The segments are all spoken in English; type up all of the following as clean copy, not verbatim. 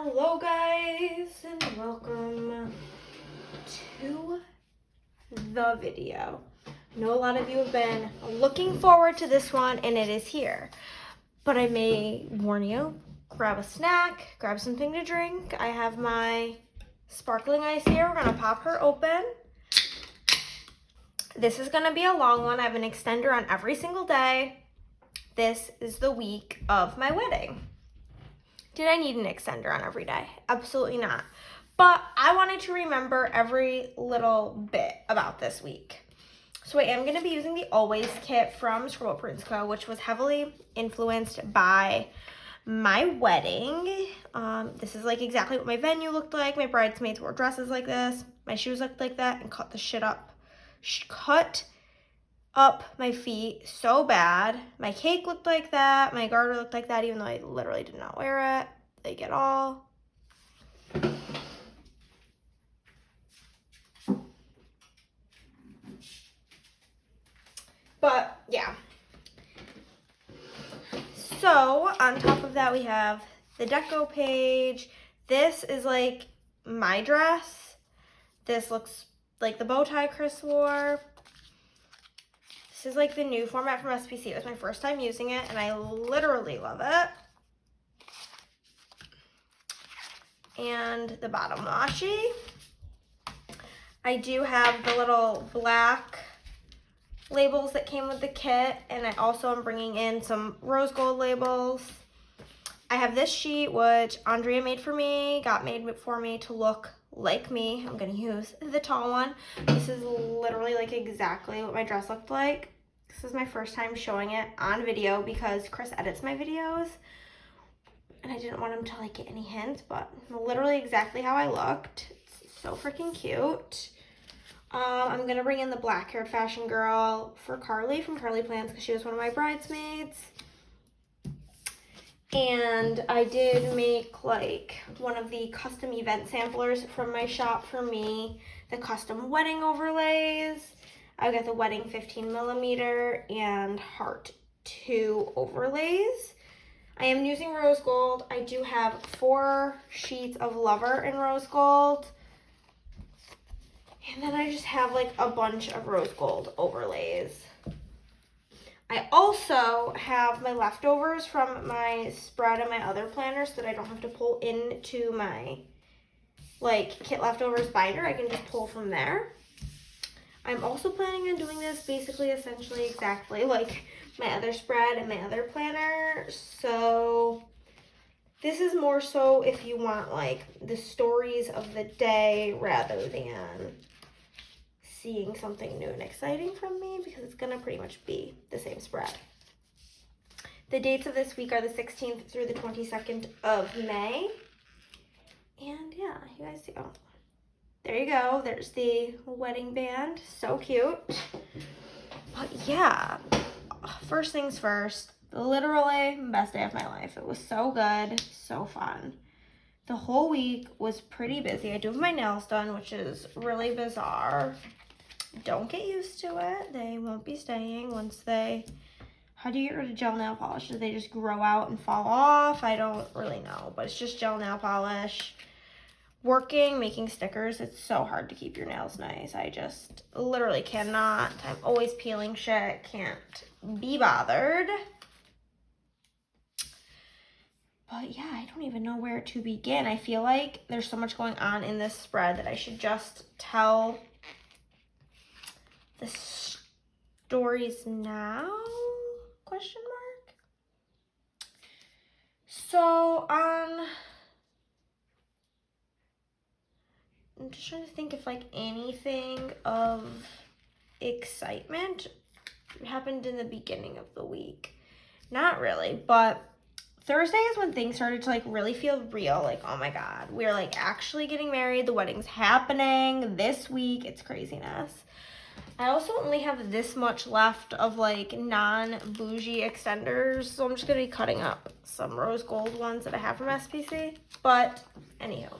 Hello guys and welcome to the video. I know a lot of you have been looking forward to this one and it is here. But I may warn you, grab a snack, grab something to drink. I have my sparkling ice here. We're gonna pop her open. This is gonna be a long one. I have an extender on every single day. This is the week of my wedding. Did I need an extender on every day? Absolutely not. But I wanted to remember every little bit about this week. So I am going to be using the Always kit from ScribblePrintsCo, which was heavily influenced by my wedding. This is like exactly what my venue looked like. My bridesmaids wore dresses like this. My shoes looked like that and cut the shit up. Cut up my feet so bad. My cake looked like that. My garter looked like that, even though I literally did not wear it. Like at all. But yeah. So on top of that, we have the deco page. This is like my dress. This looks like the bow tie Chris wore. This is like the new format from SPC. It was my first time using it, and I literally love it. And the bottom washi. I do have the little black labels that came with the kit, and I also am bringing in some rose gold labels. I have this sheet, which Andrea made for me, got made for me to look like me. I'm going to use the tall one. This is literally like exactly what my dress looked like. This is my first time showing it on video because Chris edits my videos and I didn't want him to like get any hints, but literally exactly how I looked. It's so freaking cute. I'm going to bring in the black haired fashion girl for Carly from Carly Plans because she was one of my bridesmaids. And I did make like one of the custom event samplers from my shop for me, the custom wedding overlays. I got the wedding 15mm and heart 2 overlays. I am using rose gold. I do have 4 sheets of Lover in rose gold. And then I just have like a bunch of rose gold overlays. I also have my leftovers from my spread and my other planners so that I don't have to pull into my like kit leftovers binder. I can just pull from there. I'm also planning on doing this basically essentially exactly like my other spread and my other planner. So this is more so if you want like the stories of the day rather than seeing something new and exciting from me, because it's gonna pretty much be the same spread. The dates of this week are the 16th through the 22nd of May. And yeah, you guys see, oh, there you go. There's the wedding band, so cute. But yeah, first things first, literally best day of my life. It was so good, so fun. The whole week was pretty busy. I do have my nails done, which is really bizarre. Don't get used to it. They won't be staying once they... How do you get rid of gel nail polish? Do they just grow out and fall off? I don't really know, but it's just gel nail polish. Working, making stickers, it's so hard to keep your nails nice. I just literally cannot. I'm always peeling shit. Can't be bothered. But yeah, I don't even know where to begin. I feel like there's so much going on in this spread that I should just tell the stories now? Question mark. So I'm just trying to think if like anything of excitement happened in the beginning of the week. Not really, but Thursday is when things started to like really feel real. Like, oh my God, we're like actually getting married. The wedding's happening this week. It's craziness. I also only have this much left of like non-bougie extenders, so I'm just gonna be cutting up some rose gold ones that I have from SPC. But anywho,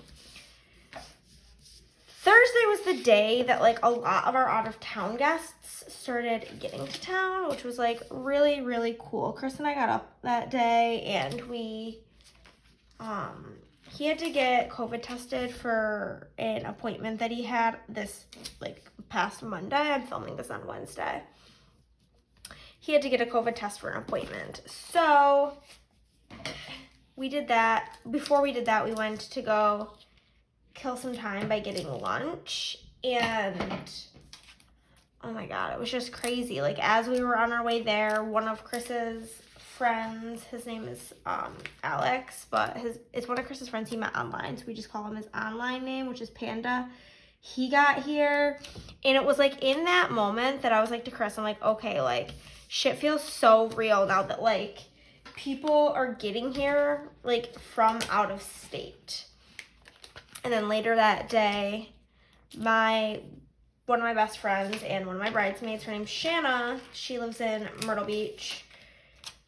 Thursday was the day that like a lot of our out of town guests started getting to town, which was like really, really cool. Chris and I got up that day and we he had to get COVID tested for an appointment that he had this, like, past Monday. I'm filming this on Wednesday. He had to get a COVID test for an appointment. So we did that. Before we did that, we went to go kill some time by getting lunch. And oh my God, it was just crazy. Like, as we were on our way there, one of Chris's friends, his name is Alex, but it's one of Chris's friends he met online, so we just call him his online name, which is Panda. He got here, and it was like in that moment that I was like to Chris, I'm like, okay, like, shit feels so real now that, like, people are getting here, like, from out of state. And then later that day, one of my best friends and one of my bridesmaids, her name's Shanna, she lives in Myrtle Beach.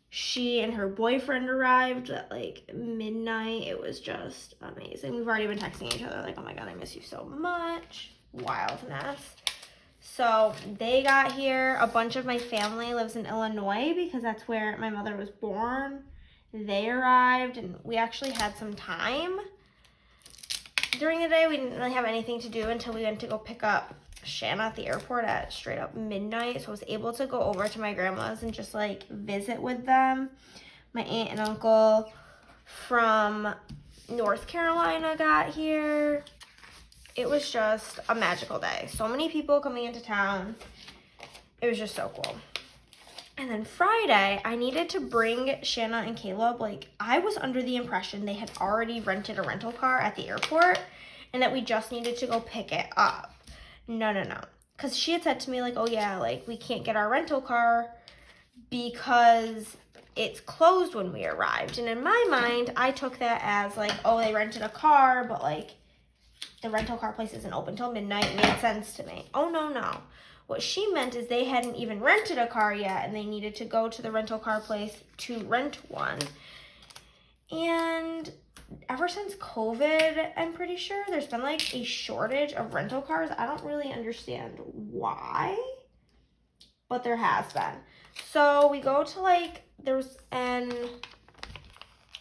She and her boyfriend arrived at, like, midnight. It was just amazing. We've already been texting each other, like, oh my God, I miss you so much. Wildness. So they got here. A bunch of my family lives in Illinois because that's where my mother was born. They arrived, and we actually had some time. During the day, we didn't really have anything to do until we went to go pick up Shanna at the airport at straight up midnight. So I was able to go over to my grandma's and just, like, visit with them. My aunt and uncle from North Carolina got here. It was just a magical day. So many people coming into town. It was just so cool. And then Friday, I needed to bring Shanna and Caleb. Like, I was under the impression they had already rented a rental car at the airport and that we just needed to go pick it up. No. Because she had said to me, like, oh yeah, like, we can't get our rental car because it's closed when we arrived. And in my mind, I took that as, like, oh, they rented a car, but, like, the rental car place isn't open till midnight. It made sense to me. Oh, no. What she meant is they hadn't even rented a car yet, and they needed to go to the rental car place to rent one. And ever since COVID, I'm pretty sure, there's been, like, a shortage of rental cars. I don't really understand why, but there has been. So we go to, like, there's an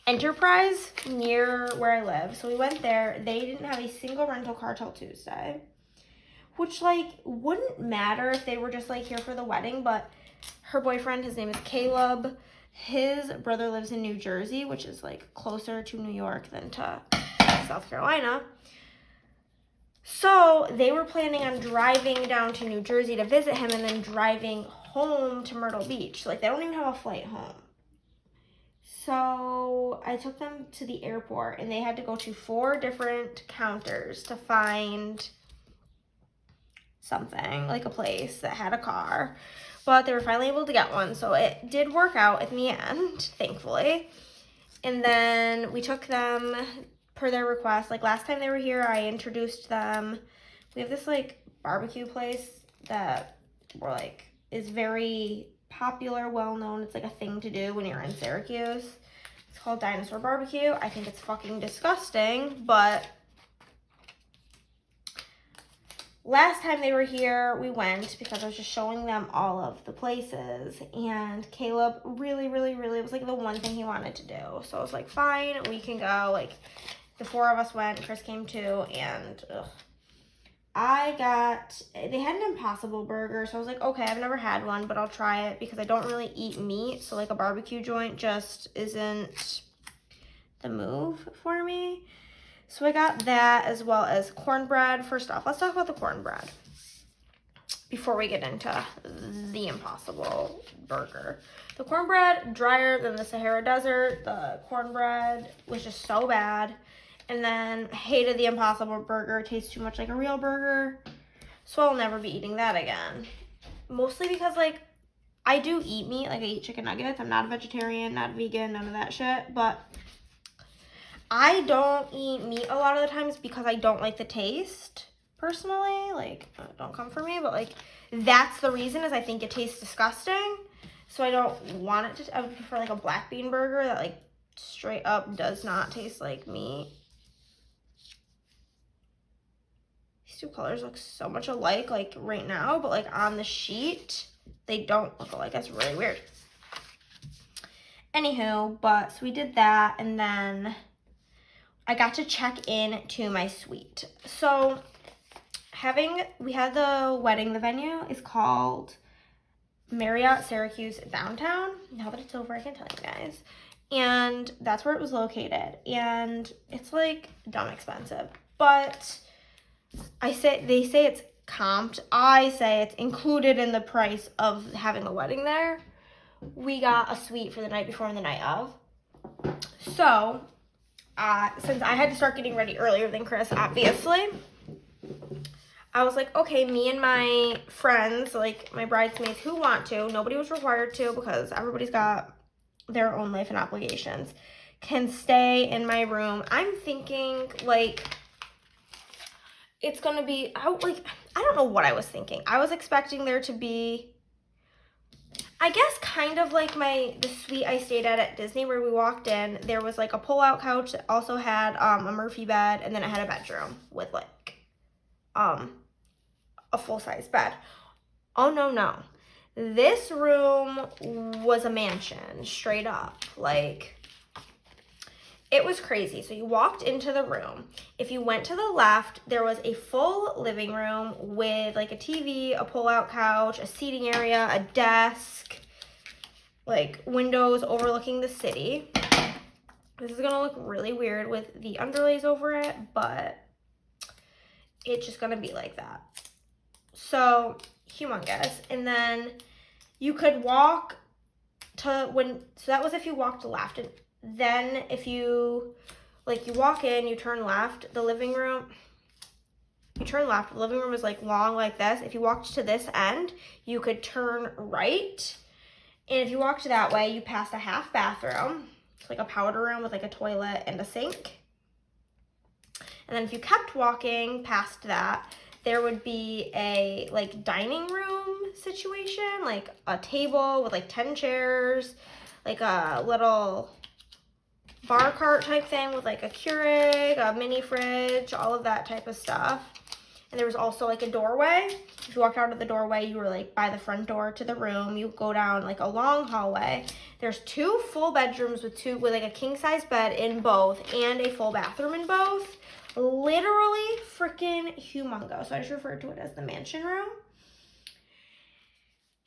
Enterprise near where I live. So we went there. They didn't have a single rental car till Tuesday, which, like, wouldn't matter if they were just, like, here for the wedding, but her boyfriend, his name is Caleb, his brother lives in New Jersey, which is, like, closer to New York than to South Carolina. So they were planning on driving down to New Jersey to visit him and then driving home to Myrtle Beach. Like, they don't even have a flight home. So I took them to the airport, and they had to go to 4 different counters to find something, like a place that had a car. But they were finally able to get one, so it did work out in the end, thankfully. And then we took them per their request. Like, last time they were here, I introduced them. We have this, like, barbecue place that we're, like, is very popular, well-known. It's, like, a thing to do when you're in Syracuse. It's called Dinosaur Barbecue. I think it's fucking disgusting, but last time they were here, we went because I was just showing them all of the places, and Caleb really, it was, like, the one thing he wanted to do. So I was like, fine, we can go. Like, the 4 of us went, Chris came too, and they had an Impossible Burger, so I was like, okay, I've never had one, but I'll try it because I don't really eat meat, so, like, a barbecue joint just isn't the move for me. So I got that as well as cornbread. First off, let's talk about the cornbread before we get into the Impossible Burger. The cornbread, drier than the Sahara Desert. The cornbread was just so bad. And then hated the Impossible Burger. It tastes too much like a real burger. So I'll never be eating that again. Mostly because, like, I do eat meat. Like, I eat chicken nuggets. I'm not a vegetarian, not vegan, none of that shit. But I don't eat meat a lot of the times because I don't like the taste, personally. Like, don't come for me. But, like, that's the reason, is I think it tastes disgusting. So I don't want it to. I would prefer, like, a black bean burger that, like, straight up does not taste like meat. These 2 colors look so much alike, like, right now, but, like, on the sheet, they don't look alike. That's really weird. Anywho, but, so we did that, and then I got to check in to my suite. So we had the wedding, the venue is called Marriott Syracuse Downtown. Now that it's over, I can tell you guys. And that's where it was located. And it's like dumb expensive. But they say it's comped. I say it's included in the price of having a wedding there. We got a suite for the night before and the night of. So, since I had to start getting ready earlier than Chris, obviously, I was like, okay, me and my friends, like my bridesmaids who want to, nobody was required to because everybody's got their own life and obligations, can stay in my room. I'm thinking like it's going to be, I don't know what I was thinking. I was expecting there to be, I guess kind of like the suite I stayed at Disney where we walked in. There was like a pull-out couch that also had a Murphy bed, and then it had a bedroom with like a full-size bed. Oh, no. This room was a mansion, straight up. Like, it was crazy. So you walked into the room. If you went to the left, there was a full living room with like a TV, a pull-out couch, a seating area, a desk, like windows overlooking the city. This is gonna look really weird with the underlays over it, but it's just gonna be like that. So humongous. And then you could walk to so that was if you walked left. And then if you walk in, you turn left, the living room is like long like this. If you walked to this end, you could turn right. And if you walked that way, you passed a half bathroom. It's like a powder room with like a toilet and a sink. And then if you kept walking past that, there would be a like dining room situation, like a table with like 10 chairs, like a little bar cart type thing with like a Keurig, a mini fridge, all of that type of stuff. And there was also like a doorway. If you walked out of the doorway, you were like by the front door to the room. You go down like a long hallway. There's 2 full bedrooms with like a king size bed in both and a full bathroom in both. Literally freaking humongous. So I just refer to it as the mansion room.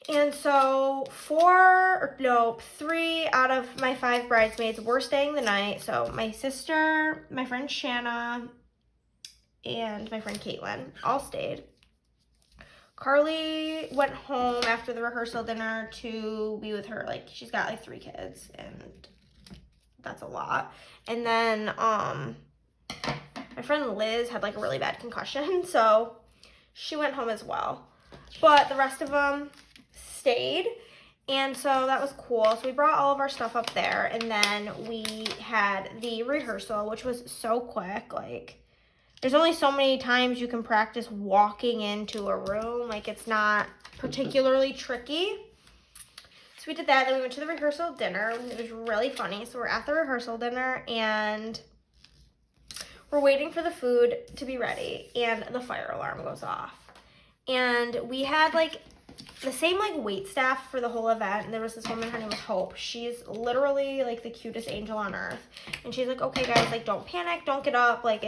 And so 3 out of my 5 bridesmaids were staying the night. So my sister, my friend Shanna, and my friend Caitlin all stayed. Carly went home after the rehearsal dinner to be with her. Like, she's got like 3 kids, and that's a lot. And then my friend Liz had like a really bad concussion, so she went home as well. But the rest of them stayed, and so that was cool. So we brought all of our stuff up there, and then we had the rehearsal, which was so quick. Like, there's only so many times you can practice walking into a room. Like, it's not particularly tricky. So we did that. Then we went to the rehearsal dinner. It was really funny. So we're at the rehearsal dinner, and we're waiting for the food to be ready, and the fire alarm goes off. And we had like the same like wait staff for the whole event. And there was this woman, her name was Hope. She's literally like the cutest angel on earth. And she's like, okay guys, like don't panic, don't get up. Like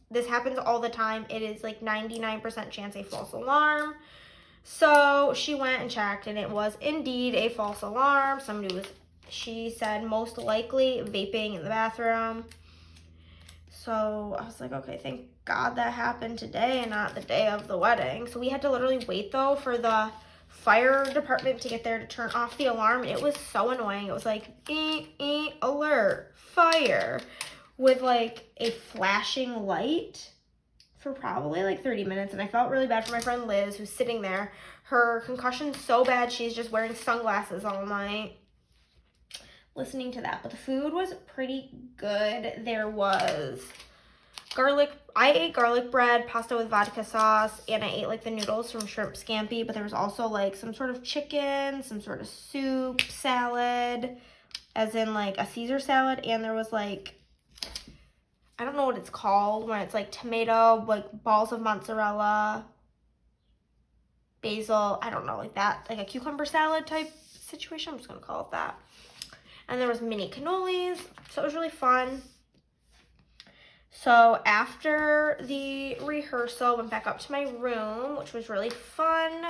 this happens all the time. It is like 99% chance a false alarm. So she went and checked, and it was indeed a false alarm. She said most likely vaping in the bathroom. So I was like, okay, thank God that happened today and not the day of the wedding. So we had to literally wait though for the fire department to get there to turn off the alarm. And it was so annoying. It was like, alert, fire, with like a flashing light for probably like 30 minutes. And I felt really bad for my friend Liz, who's sitting there. Her concussion's so bad, she's just wearing sunglasses all night listening to that. But the food was pretty good. There was I ate garlic bread, pasta with vodka sauce, and I ate like the noodles from Shrimp Scampi. But there was also like some sort of chicken, some sort of soup, salad, as in like a Caesar salad. And there was like, I don't know what it's called when it's like tomato, like balls of mozzarella, basil, I don't know, like that, like a cucumber salad type situation. I'm just gonna call it that. And there was mini cannolis, so it was really fun. So after the rehearsal, went back up to my room, which was really fun.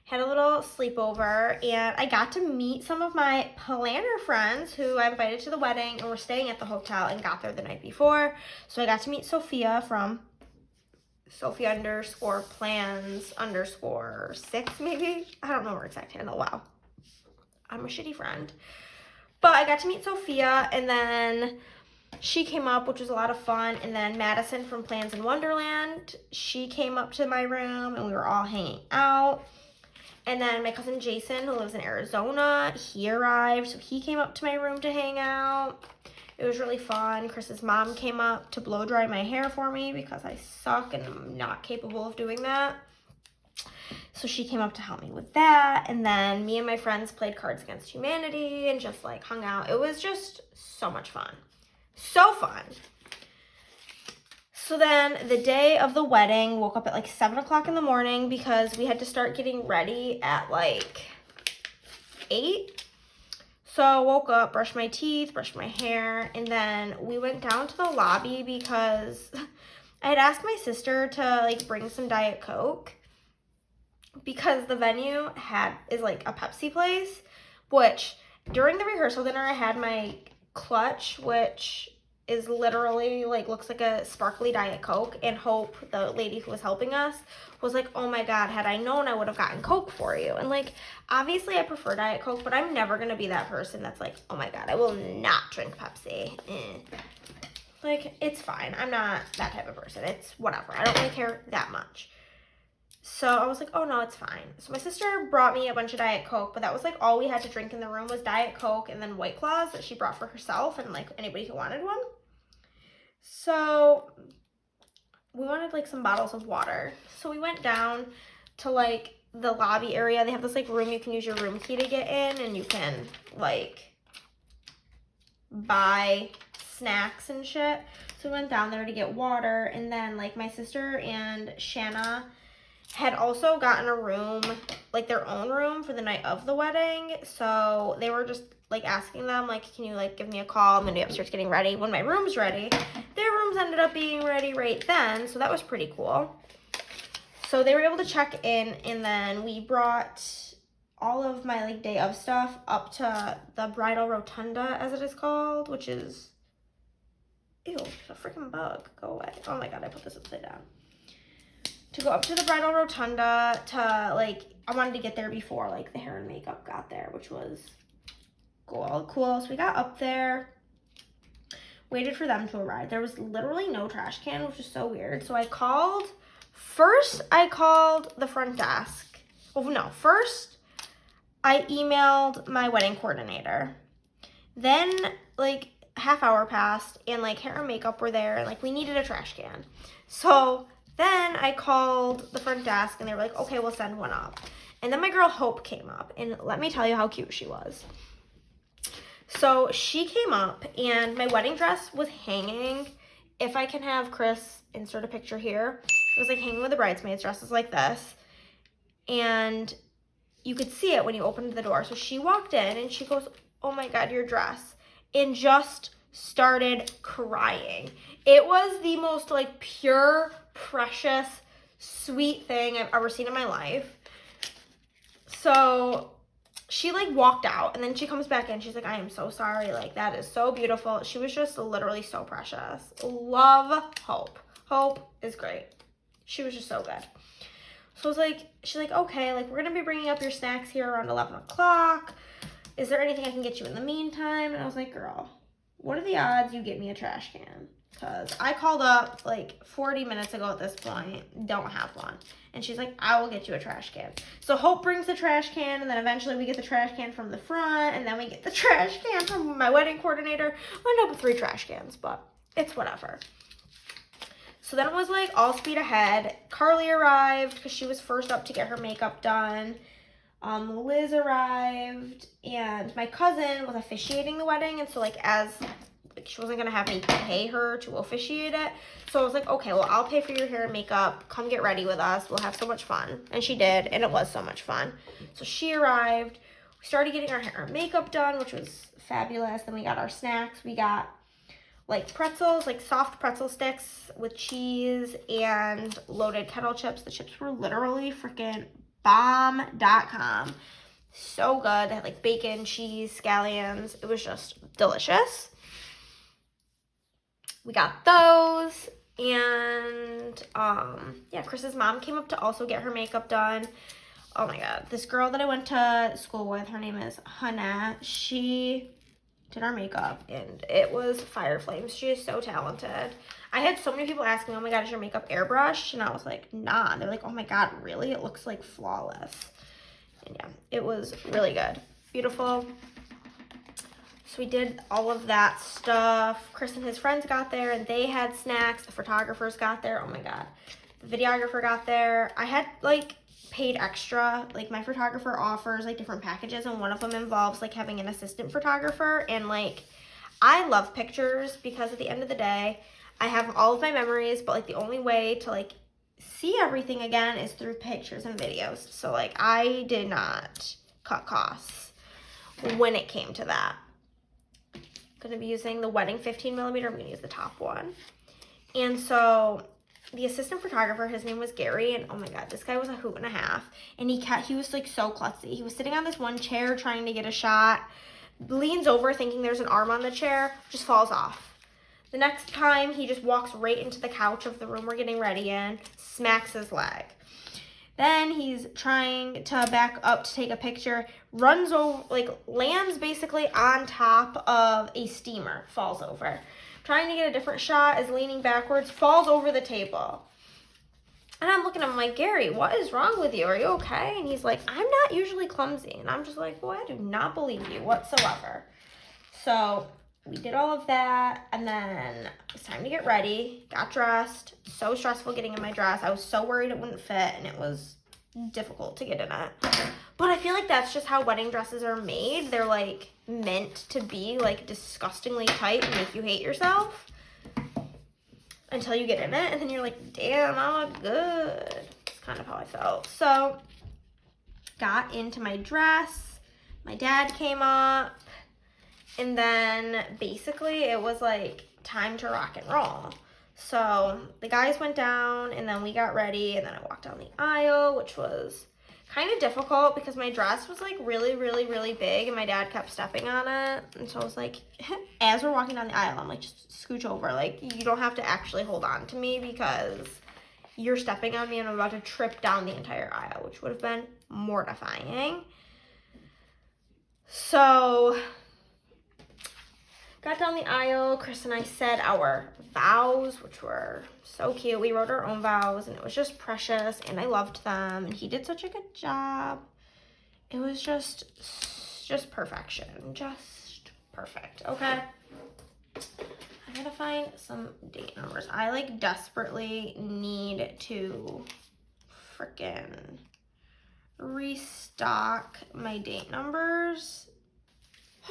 Had a little sleepover, and I got to meet some of my planner friends who I invited to the wedding and were staying at the hotel and got there the night before. So I got to meet Sophia from Sophia_plans_6 maybe. I don't know her exact handle. Wow. I'm a shitty friend. But I got to meet Sophia, and then she came up, which was a lot of fun. And then Madison from Plans in Wonderland, she came up to my room, and we were all hanging out. And then my cousin Jason, who lives in Arizona, he arrived, so he came up to my room to hang out. It was really fun. Chris's mom came up to blow dry my hair for me because I suck and I'm not capable of doing that. So she came up to help me with that. And then me and my friends played Cards Against Humanity and just like hung out. It was just so much fun. So fun. So then the day of the wedding, woke up at like 7 o'clock in the morning because we had to start getting ready at like 8. So I woke up, brushed my teeth, brushed my hair, and then we went down to the lobby because I had asked my sister to like bring some Diet Coke because the venue is like a Pepsi place, which during the rehearsal dinner I had my clutch, which is literally like looks like a sparkly Diet Coke, and Hope, the lady who was helping us, was like, oh my god, had I known I would have gotten Coke for you. And like obviously I prefer Diet Coke, but I'm never gonna be that person that's like, oh my god, I will not drink Pepsi. Like it's fine, I'm not that type of person. It's whatever, I don't really care that much. So I was like, oh no, it's fine. So my sister brought me a bunch of Diet Coke, but that was like all we had to drink in the room was Diet Coke and then White Claws that she brought for herself and like anybody who wanted one. So we wanted like some bottles of water. So we went down to like the lobby area. They have this like room you can use your room key to get in, and you can like buy snacks and shit. So we went down there to get water, and then like my sister and Shanna had also gotten a room, like their own room for the night of the wedding. So they were just like asking them, like, can you like give me a call? I'm gonna be upstairs getting ready. When my room's ready, their rooms ended up being ready right then. So that was pretty cool. So they were able to check in, and then we brought all of my like day of stuff up to the bridal rotunda, as it is called, which is, ew, a freaking bug, go away. Oh my god, I put this upside down. To go up to the bridal rotunda to like, I wanted to get there before like the hair and makeup got there, which was cool. So we got up there, waited for them to arrive. There was literally no trash can, which is so weird. So I called the front desk. Oh no, first I emailed my wedding coordinator. Then like half hour passed and like hair and makeup were there and like we needed a trash can. So then I called the front desk and they were like, okay, we'll send one up. And then my girl Hope came up, and let me tell you how cute she was. So she came up and my wedding dress was hanging. If I can have Chris insert a picture here, it was like hanging with the bridesmaids' dresses like this. And you could see it when you opened the door. So she walked in and she goes, oh my god, your dress. And just started crying. It was the most like pure, precious, sweet thing I've ever seen in my life. So she like walked out, and then she comes back in. She's like, I am so sorry. Like, that is so beautiful. She was just literally so precious. Love Hope. Hope is great. She was just so good. So I was like, she's like, okay, like we're going to be bringing up your snacks here around 11 o'clock. Is there anything I can get you in the meantime? And I was like, girl, what are the odds you get me a trash can? Because I called up like 40 minutes ago at this point, don't have one. And she's like, I will get you a trash can. So Hope brings the trash can, and then eventually we get the trash can from the front, and then we get the trash can from my wedding coordinator. I ended up with 3 trash cans, but it's whatever. So then it was like all speed ahead. Carly arrived because she was first up to get her makeup done. Liz arrived, and my cousin was officiating the wedding, and so like she wasn't gonna have me pay her to officiate it. So I was like, okay, well, I'll pay for your hair and makeup. Come get ready with us. We'll have so much fun. And she did, and it was so much fun. So she arrived. We started getting our hair and makeup done, which was fabulous. Then we got our snacks. We got like pretzels, like soft pretzel sticks with cheese and loaded kettle chips. The chips were literally freaking bomb.com. So good. They had like bacon, cheese, scallions. It was just delicious. We got those. And yeah, Chris's mom came up to also get her makeup done. Oh my god, this girl that I went to school with, her name is Hannah. She did our makeup and it was fire flames. She is so talented. I had so many people ask me, oh my god, is your makeup airbrushed? And I was like, nah. And they're like, oh my god, really? It looks like flawless. And yeah, it was really good. Beautiful. So we did all of that stuff. Chris and his friends got there and they had snacks. The photographers got there. Oh my god. The videographer got there. I had like paid extra. Like my photographer offers like different packages and one of them involves like having an assistant photographer. And like I love pictures because at the end of the day, I have all of my memories, but like the only way to like see everything again is through pictures and videos. So like I did not cut costs when it came to that. Going to be using the wedding 15 millimeter. I'm going to use the top one. And so the assistant photographer, his name was Gary, and oh my god, this guy was a hoot and a half. And he was like so klutzy. He was sitting on this one chair trying to get a shot, leans over thinking there's an arm on the chair, just falls off. The next time he just walks right into the couch of the room we're getting ready in, smacks his leg. Then he's trying to back up to take a picture, runs over, like lands basically on top of a steamer, falls over. Trying to get a different shot, is leaning backwards, falls over the table. And I'm looking at him like, Gary, what is wrong with you? Are you okay? And he's like, I'm not usually clumsy. And I'm just like, well, I do not believe you whatsoever. So we did all of that, and then it's time to get ready. Got dressed. So stressful getting in my dress. I was so worried it wouldn't fit, and it was difficult to get in it. But I feel like that's just how wedding dresses are made. They're like meant to be like disgustingly tight and make you hate yourself until you get in it, and then you're like, damn, I look good. That's kind of how I felt. So got into my dress. My dad came up. And then basically it was like time to rock and roll. So the guys went down and then we got ready and then I walked down the aisle, which was kind of difficult because my dress was like really, really, really big and my dad kept stepping on it. And so I was like, as we're walking down the aisle, I'm like, just scooch over. Like, you don't have to actually hold on to me because you're stepping on me and I'm about to trip down the entire aisle, which would have been mortifying. So got down the aisle, Chris and I said our vows, which were so cute. We wrote our own vows, and it was just precious, and I loved them, and he did such a good job. It was just perfection. Just perfect, okay? I gotta find some date numbers. I, like, desperately need to freaking restock my date numbers.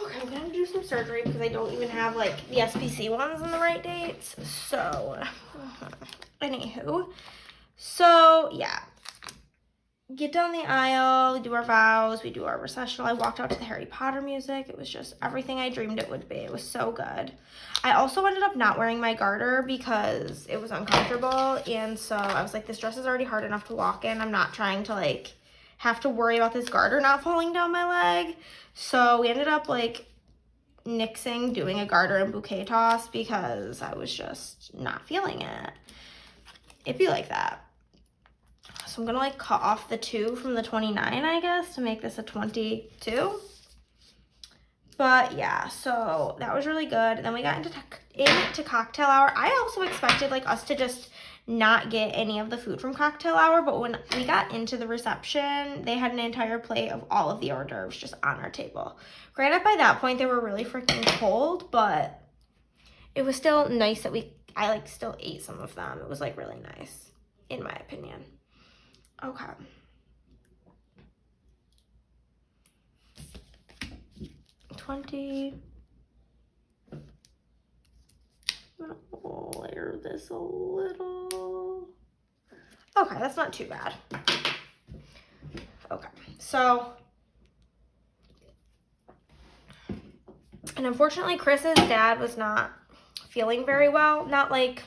Okay, I'm gonna do some surgery because I don't even have like the SPC ones in the right dates. So, anywho. So, yeah. Get down the aisle, we do our vows, we do our recessional. I walked out to the Harry Potter music. It was just everything I dreamed it would be. It was so good. I also ended up not wearing my garter because it was uncomfortable. And so I was like, this dress is already hard enough to walk in. I'm not trying to like have to worry about this garter not falling down my leg. So we ended up like nixing doing a garter and bouquet toss because I was just not feeling it. It'd be like that. So I'm gonna like cut off the 2 from the 29, I guess, to make this a 22. But yeah, so that was really good. Then we got into cocktail hour. I also expected like us to just not get any of the food from cocktail hour, but when we got into the reception, they had an entire plate of all of the hors d'oeuvres just on our table. Granted, by that point they were really freaking cold, but it was still nice that I like still ate some of them. It was like really nice, in my opinion. Okay. I'm gonna layer this a little. Okay, that's not too bad. Okay, so, and unfortunately Chris's dad was not feeling very well. Not like,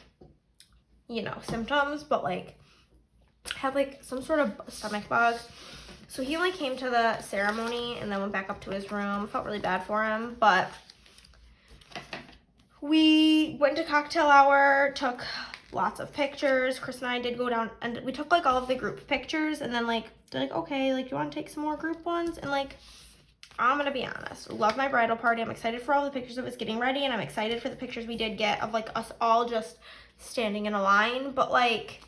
you know, symptoms, but like had like some sort of stomach bug. So he only came to the ceremony and then went back up to his room. Felt really bad for him, but we went to cocktail hour, took lots of pictures. Chris and I did go down and we took like all of the group pictures, and then like they're like, okay, like, do you want to take some more group ones? And like, I'm gonna be honest, love my bridal party. I'm excited for all the pictures of us getting ready, and I'm excited for the pictures we did get of like us all just standing in a line, but like,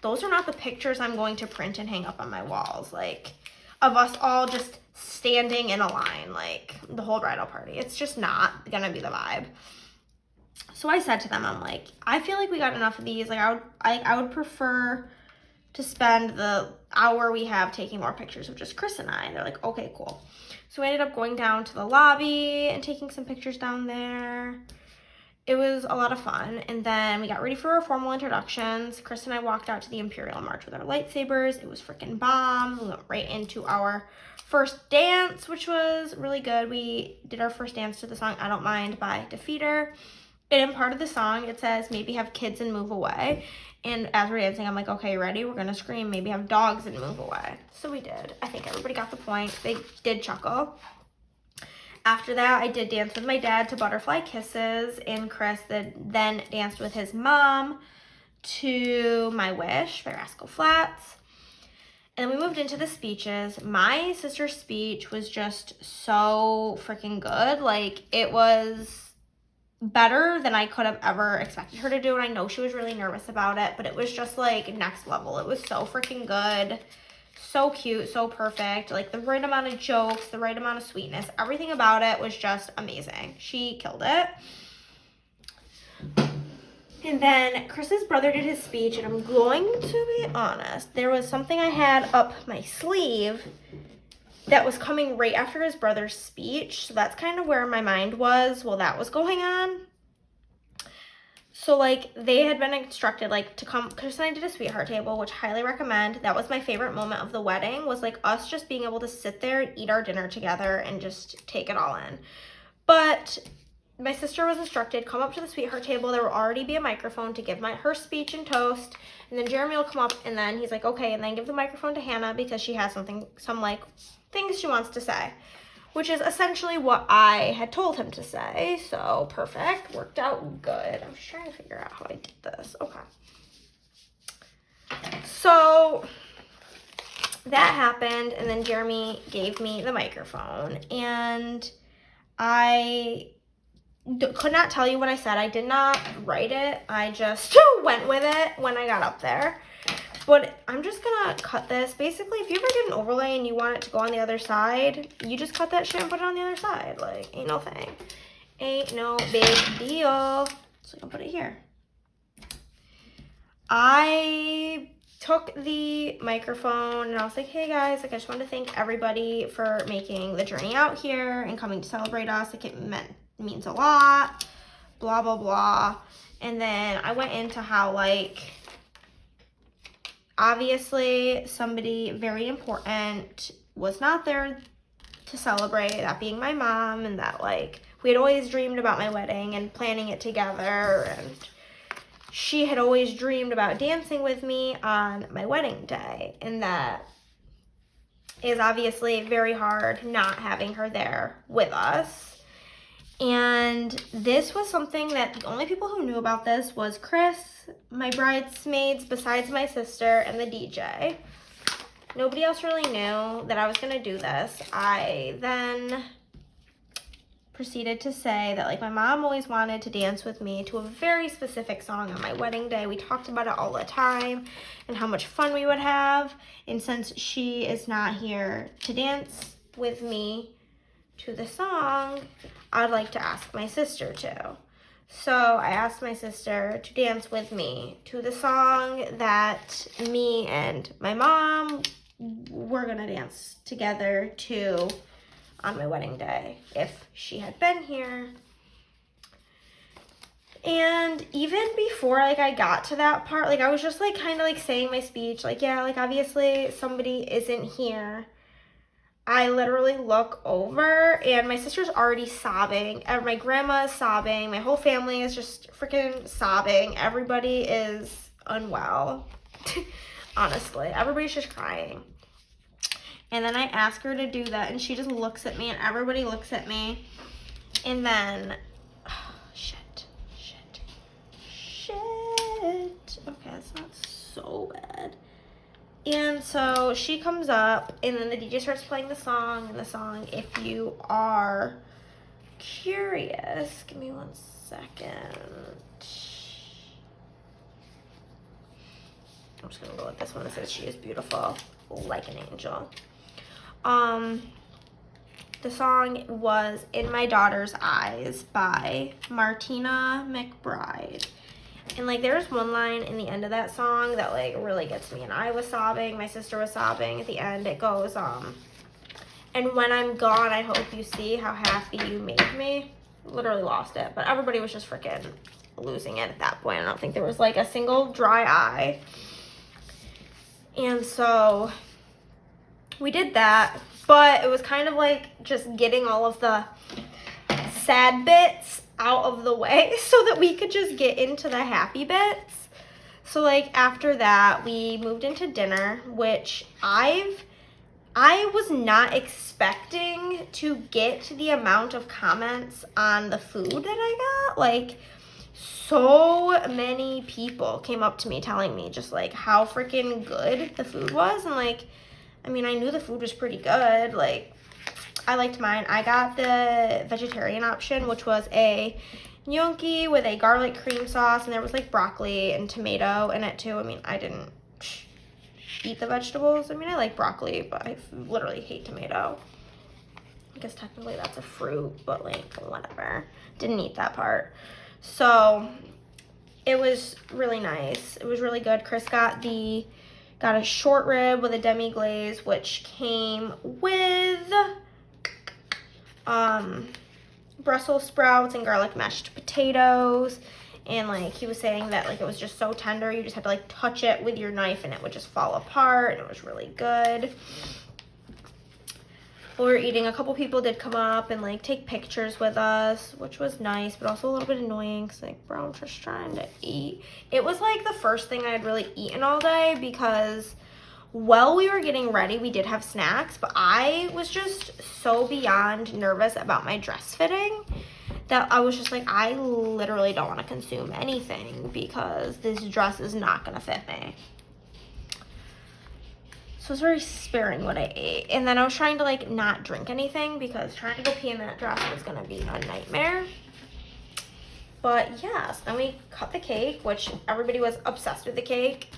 those are not the pictures I'm going to print and hang up on my walls, like, of us all just standing in a line, like, the whole bridal party. It's just not gonna be the vibe. So I said to them, I'm like, I feel like we got enough of these. Like, I would prefer to spend the hour we have taking more pictures of just Chris and I. And they're like, okay, cool. So we ended up going down to the lobby and taking some pictures down there. It was a lot of fun. And then we got ready for our formal introductions. Chris and I walked out to the Imperial March with our lightsabers. It was freaking bomb. We went right into our first dance, which was really good. We did our first dance to the song I Don't Mind by Defeater. And in part of the song, it says, maybe have kids and move away. And as we're dancing, I'm like, okay, ready? We're going to scream, maybe have dogs and move away. So we did. I think everybody got the point. They did chuckle. After that, I did dance with my dad to Butterfly Kisses, and Chris then danced with his mom to My Wish by Rascal Flatts. And we moved into the speeches. My sister's speech was just so freaking good. Like, it was better than I could have ever expected her to do, and I know she was really nervous about it, but it was just like next level. It was so freaking good. So cute, so perfect, like the right amount of jokes, the right amount of sweetness. Everything about it was just amazing. She killed it. And then Chris's brother did his speech, and I'm going to be honest, there was something I had up my sleeve that was coming right after his brother's speech. So that's kind of where my mind was while that was going on. So, like, they had been instructed, like, to come. Chris and I did a sweetheart table, which I highly recommend. That was my favorite moment of the wedding, was, like, us just being able to sit there and eat our dinner together and just take it all in. But my sister was instructed, come up to the sweetheart table. There will already be a microphone to give her speech and toast. And then Jeremy will come up, and then he's like, okay, and then give the microphone to Hannah because she has some, like, things she wants to say. Which is essentially what I had told him to say. So, perfect. Worked out good. I'm just trying to figure out how I did this. Okay. So, that happened, and then Jeremy gave me the microphone. And I could not tell you what I said. I did not write it. I just went with it when I got up there. But I'm just gonna cut this. Basically, if you ever get an overlay and you want it to go on the other side, you just cut that shit and put it on the other side. Like, ain't no thing. Ain't no big deal. So I'm gonna put it here. I took the microphone and I was like, hey guys, like, I just wanted to thank everybody for making the journey out here and coming to celebrate us. Like, it means a lot, blah, blah, blah. And then I went into how, like, obviously somebody very important was not there to celebrate, that being my mom, and that, like, we had always dreamed about my wedding and planning it together, and she had always dreamed about dancing with me on my wedding day, and that is obviously very hard not having her there with us. And this was something that the only people who knew about this was Chris, my bridesmaids besides my sister, and the DJ. Nobody else really knew that I was gonna do this. I then proceeded to say that, like, my mom always wanted to dance with me to a very specific song on my wedding day. We talked about it all the time and how much fun we would have. And since she is not here to dance with me to the song, I'd like to ask my sister to. So I asked my sister to dance with me to the song that me and my mom were gonna dance together to on my wedding day if she had been here. And even before, like, I got to that part, like, I was just, like, kind of, like, saying my speech, like, yeah, like, obviously somebody isn't here. I literally look over and my sister's already sobbing. And my grandma is sobbing. My whole family is just freaking sobbing. Everybody is unwell. Honestly, everybody's just crying. And then I ask her to do that and she just looks at me and everybody looks at me. And then, oh, shit. Okay, that's not so bad. And so she comes up and then the DJ starts playing the song. And the song, if you are curious, give me 1 second. I'm just gonna go with this one that says she is beautiful like an angel. The song was In My Daughter's Eyes by Martina McBride. And like there's one line in the end of that song that like really gets me, and I was sobbing, my sister was sobbing. At the end it goes, and when I'm gone, I hope you see how happy you made me. Literally lost it, but everybody was just freaking losing it at that point. I don't think there was like a single dry eye. And so we did that, but it was kind of like just getting all of the sad bits out of the way so that we could just get into the happy bits. So like after that we moved into dinner, which I was not expecting to get the amount of comments on the food that I got. Like so many people came up to me telling me just like how freaking good the food was. And like, I mean, I knew the food was pretty good. Like I liked mine. I got the vegetarian option, which was a gnocchi with a garlic cream sauce, and there was like broccoli and tomato in it too. I mean, I didn't eat the vegetables. I mean, I like broccoli, but I literally hate tomato. I guess technically that's a fruit, but like whatever. Didn't eat that part. So it was really nice. It was really good. Chris got a short rib with a demi glaze, which came with Brussels sprouts and garlic mashed potatoes. And like he was saying that like it was just so tender, you just had to like touch it with your knife and it would just fall apart, and it was really good. While we were eating, a couple people did come up and like take pictures with us, which was nice, but also a little bit annoying because like, bro, I'm just trying to eat. It was like the first thing I had really eaten all day, because while we were getting ready, we did have snacks, but I was just so beyond nervous about my dress fitting that I was just like, I literally don't want to consume anything because this dress is not going to fit me. So I was very sparing what I ate. And then I was trying to like not drink anything because trying to go pee in that dress was going to be a nightmare. But yes, then we cut the cake, which everybody was obsessed with the cake.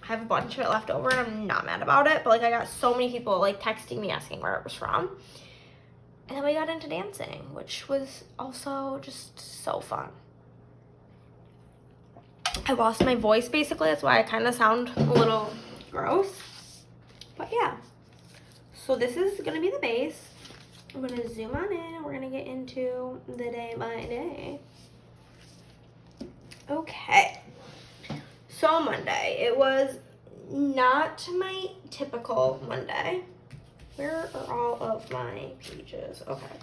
I have a bunch of it left over and I'm not mad about it. But like I got so many people like texting me asking where it was from. And then we got into dancing, which was also just so fun. I lost my voice basically. That's why I kind of sound a little gross. But yeah, so this is going to be the base. I'm going to zoom on in and we're going to get into the day by day. Okay, so Monday. It was not my typical Monday. Where are all of my pages? Okay,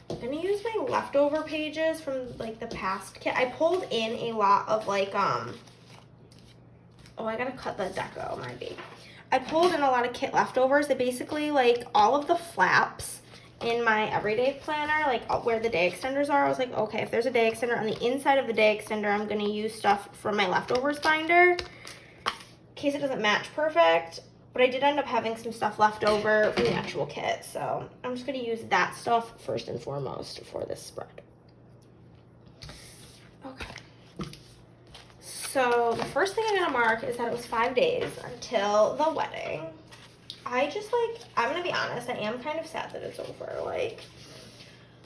I'm going to use my leftover pages from like the past kit. I pulled in a lot of like, oh, I got to cut the deco, my baby. I pulled in a lot of kit leftovers. That basically like all of the flaps in my everyday planner, like where the day extenders are, I was like, okay, if there's a day extender on the inside of the day extender, I'm going to use stuff from my leftovers binder in case it doesn't match perfect. But I did end up having some stuff left over from the actual kit, so I'm just going to use that stuff first and foremost for this spread. Okay. So the first thing I'm going to mark is that it was 5 days until the wedding. I'm going to be honest, I am kind of sad that it's over. Like,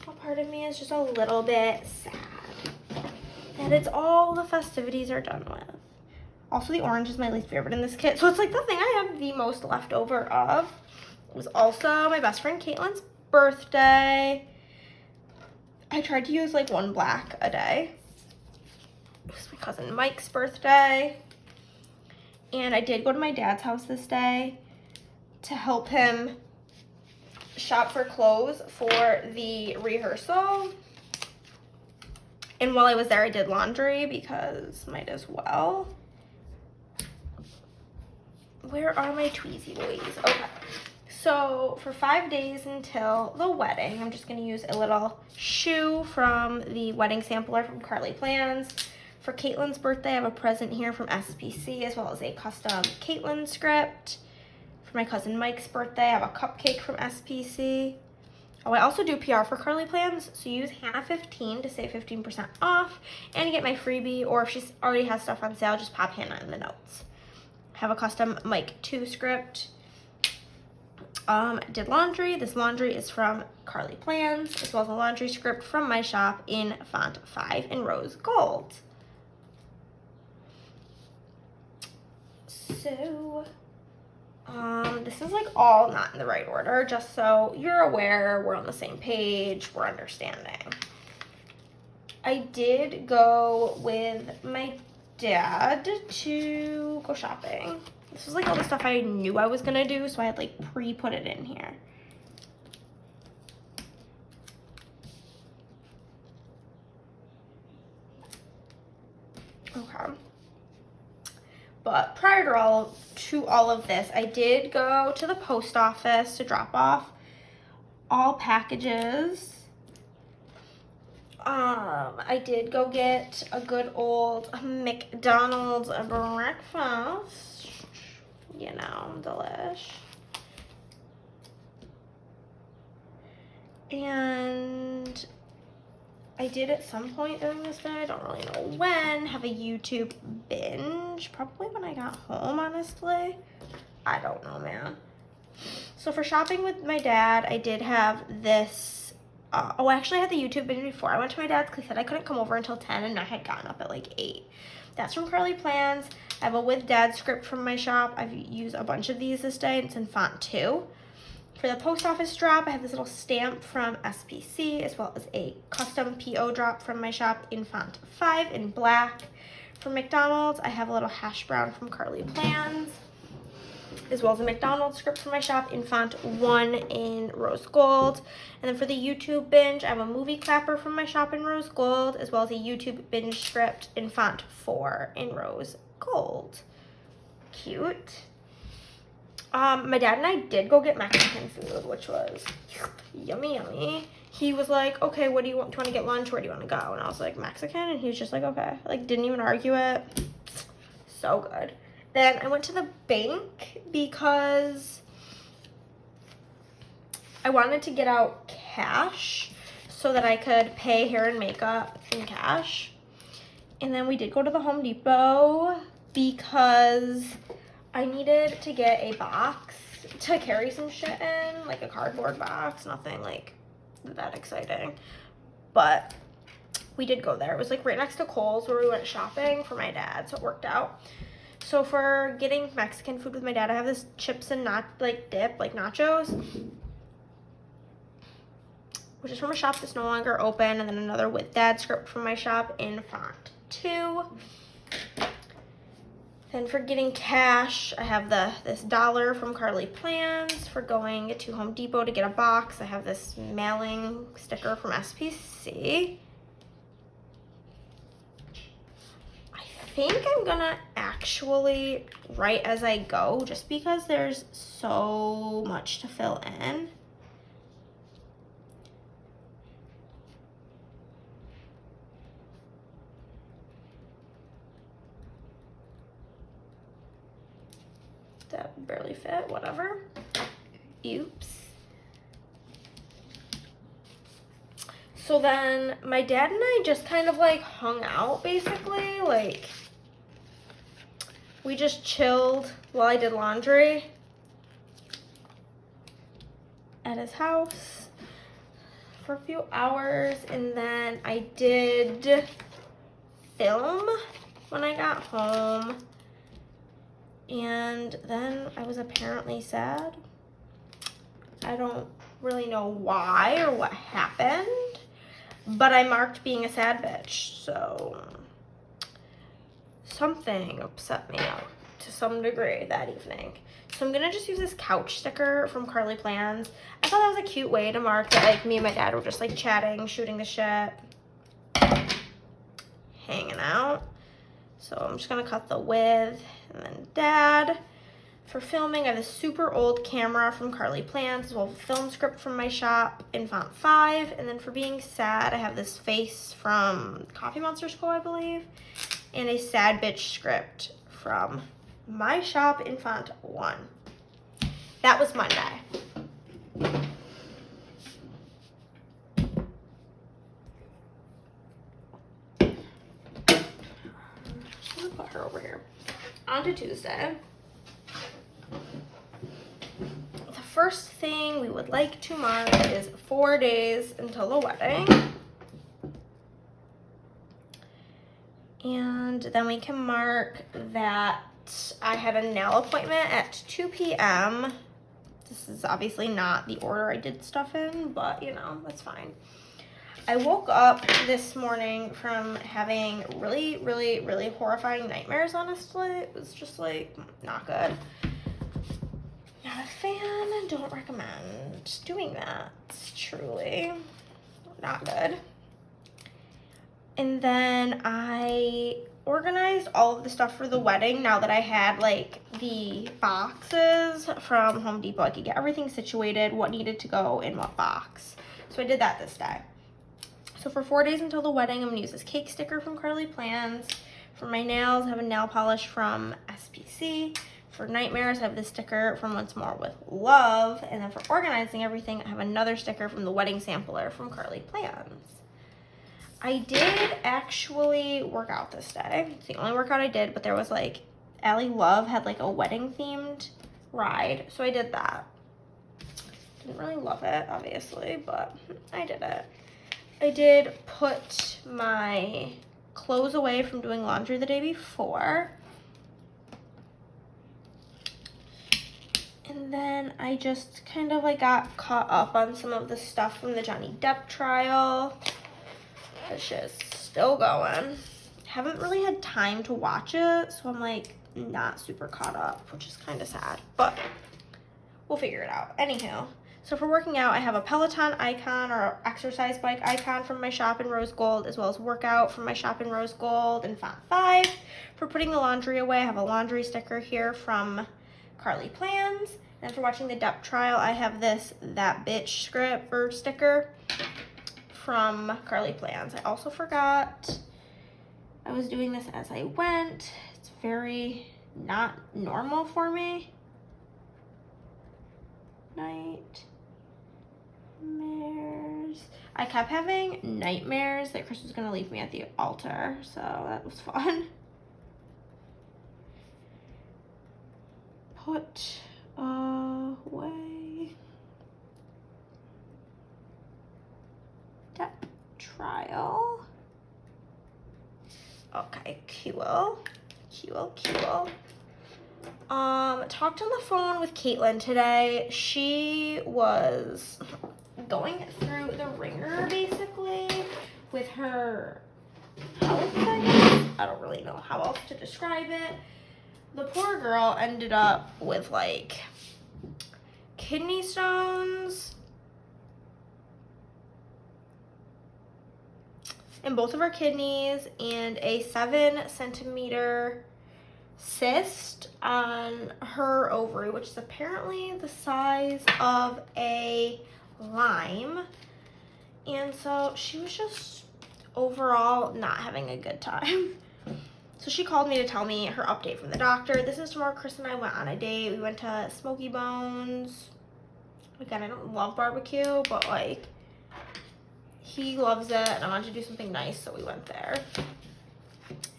a part of me is just a little bit sad that it's all the festivities are done with. Also, the orange is my least favorite in this kit. So it's like the thing I have the most left over of. It was also my best friend Caitlin's birthday. I tried to use like one black a day. It was my cousin Mike's birthday. And I did go to my dad's house this day to help him shop for clothes for the rehearsal. And while I was there, I did laundry because might as well. Where are my Tweezy boys? Okay. So for 5 days until the wedding, I'm just going to use a little shoe from the wedding sampler from Carly Plans. For Caitlin's birthday, I have a present here from SPC as well as a custom Caitlin script. For my cousin Mike's birthday, I have a cupcake from SPC. Oh, I also do PR for Carly Plans, so use Hannah15 to save 15% off and to get my freebie, or if she already has stuff on sale, just pop Hannah in the notes. I have a custom Mike 2 script. Did laundry. This laundry is from Carly Plans, as well as a laundry script from my shop in font 5 in rose gold. So, this is like all not in the right order, just so you're aware, we're on the same page, we're understanding. I did go with my dad to go shopping. This was like all the stuff I knew I was gonna do, so I had like pre-put it in here. Okay. But prior to all of this, I did go to the post office to drop off all packages. I did go get a good old McDonald's breakfast. You know, delish. And I did at some point during this day, I don't really know when, have a YouTube binge. Probably when I got home, honestly. I don't know, man. So for shopping with my dad, I did have this. I actually had the YouTube binge before. I went to my dad's because he said I couldn't come over until 10 and I had gotten up at like 8. That's from Carly Plans. I have a with dad script from my shop. I've used a bunch of these this day. It's in font 2. For the post office drop, I have this little stamp from SPC as well as a custom PO drop from my shop in font 5 in black. For McDonald's, I have a little hash brown from Carly Plans as well as a McDonald's script from my shop in font 1 in rose gold. And then for the YouTube binge, I have a movie clapper from my shop in rose gold as well as a YouTube binge script in font 4 in rose gold. Cute. My dad and I did go get Mexican food, which was yummy, yummy. He was like, okay, what do you want? Do you want to get lunch? Where do you want to go? And I was like, Mexican? And he was just like, okay. Like, didn't even argue it. So good. Then I went to the bank because I wanted to get out cash so that I could pay hair and makeup in cash. And then we did go to the Home Depot because I needed to get a box to carry some shit in, like a cardboard box, nothing like that exciting. But we did go there. It was like right next to Kohl's where we went shopping for my dad, so it worked out. So for getting Mexican food with my dad, I have this chips and dip, like nachos, which is from a shop that's no longer open, and then another with dad script from my shop in font 2. Then for getting cash, I have this dollar from Carly Plans. For going to Home Depot to get a box, I have this mailing sticker from SPC. I think I'm gonna actually write as I go just because there's so much to fill in. That barely fit, whatever. Oops. So then my dad and I just kind of like hung out basically. Like we just chilled while I did laundry at his house for a few hours, and then I did film when I got home. And then I was apparently sad. I don't really know why or what happened, but I marked being a sad bitch, so something upset me to some degree that evening. So I'm gonna just use this couch sticker from Carly Plans. I thought that was a cute way to mark that like me and my dad were just like chatting, shooting the shit, hanging out. So I'm just gonna cut the width, and then Dad. For filming, I have a super old camera from Carly Plans, as well as a film script from my shop in font 5. And then for being sad, I have this face from Coffee Monsters Co, I believe, and a sad bitch script from my shop in font 1. That was Monday. I'm just gonna put her over here. On to Tuesday. The first thing we would like to mark is 4 days until the wedding. And then we can mark that I had a nail appointment at 2 p.m. This is obviously not the order I did stuff in, but you know, that's fine. I woke up this morning from having really horrifying nightmares, honestly. It was just like not good. Not a fan, don't recommend doing that. It's truly not good. And then I organized all of the stuff for the wedding now that I had like the boxes from Home Depot. I could get everything situated, what needed to go in what box. So I did that this day. So for 4 days until the wedding, I'm gonna use this cake sticker from Carly Plans. For my nails, I have a nail polish from SPC. For nightmares, I have this sticker from Once More with Love. And then for organizing everything, I have another sticker from the wedding sampler from Carly Plans. I did actually work out this day. It's the only workout I did, but there was like, Allie Love had like a wedding themed ride. So I did that. Didn't really love it, obviously, but I did it. I did put my clothes away from doing laundry the day before. And then I just kind of like got caught up on some of the stuff from the Johnny Depp trial. This shit is still going. Haven't really had time to watch it, so I'm like not super caught up, which is kind of sad, but we'll figure it out. Anywho, so for working out, I have a Peloton icon or exercise bike icon from my shop in rose gold, as well as workout from my shop in rose gold in font 5. For putting the laundry away, I have a laundry sticker here from Carly Plans. And for watching the Depp trial, I have this That Bitch script or sticker from Carly Plans. I also forgot I was doing this as I went. It's very not normal for me. Nightmares. I kept having nightmares that Chris was gonna leave me at the altar, so that was fun. Put away Depp trial. Okay, cool. Talked on the phone with Caitlin today. She was going through the ringer basically with her health, I guess. I don't really know how else to describe it. The poor girl ended up with like kidney stones in both of her kidneys and a 7-centimeter cyst on her ovary, which is apparently the size of a lime. And so she was just overall not having a good time. So she called me to tell me her update from the doctor. This is tomorrow. Chris and I went on a date. We went to Smoky Bones. Again, I don't love barbecue, but like he loves it and I wanted to do something nice, so we went there.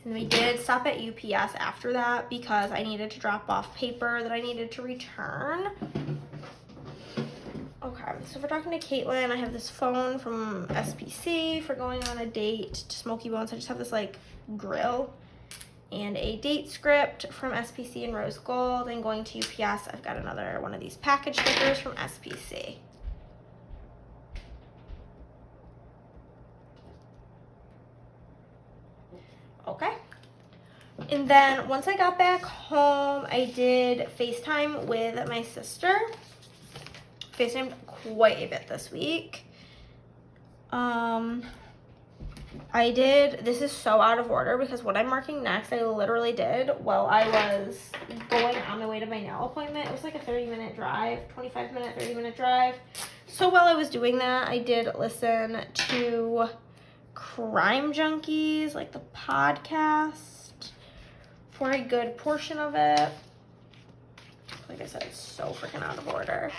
And we did stop at UPS after that because I needed to drop off paper that I needed to return. Okay, so for talking to Caitlin, I have this phone from SPC for going on a date to Smoky Bones. I just have this like grill and a date script from SPC in rose gold. And going to UPS, I've got another one of these package stickers from SPC. Okay, And then once I got back home, I did FaceTime with my sister. FaceTimed quite a bit this week. This is so out of order because what I'm marking next, I literally did while I was going on my way to my nail appointment. It was like a 30-minute drive, 25-minute, 30-minute drive. So while I was doing that, I did listen to Crime Junkies, like the podcast, for a good portion of it. Like I said, it's so freaking out of order.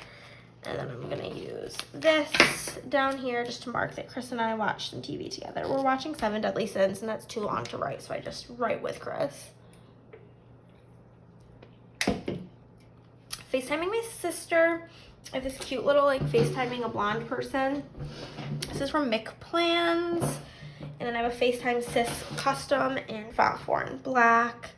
And then I'm gonna use this down here just to mark that Chris and I watched some TV together. We're watching 7 Deadly Sins, and that's too long to write, so I just write with Chris. FaceTiming my sister. I have this cute little like FaceTiming a blonde person. This is from Mick Plans. And then I have a FaceTime Sis custom in font 4 and black.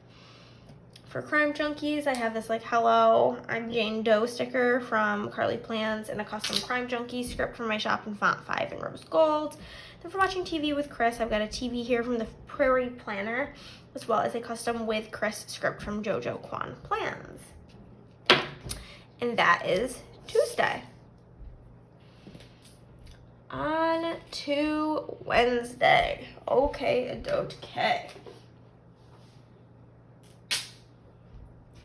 For Crime Junkies, I have this like hello, I'm Jane Doe sticker from Carly Plans and a custom Crime Junkie script from my shop in font 5 and rose gold. Then for watching TV with Chris, I've got a TV here from the Prairie Planner, as well as a custom with Chris script from JoJo Quan Plans. And that is Tuesday. On to Wednesday. Okay, okay.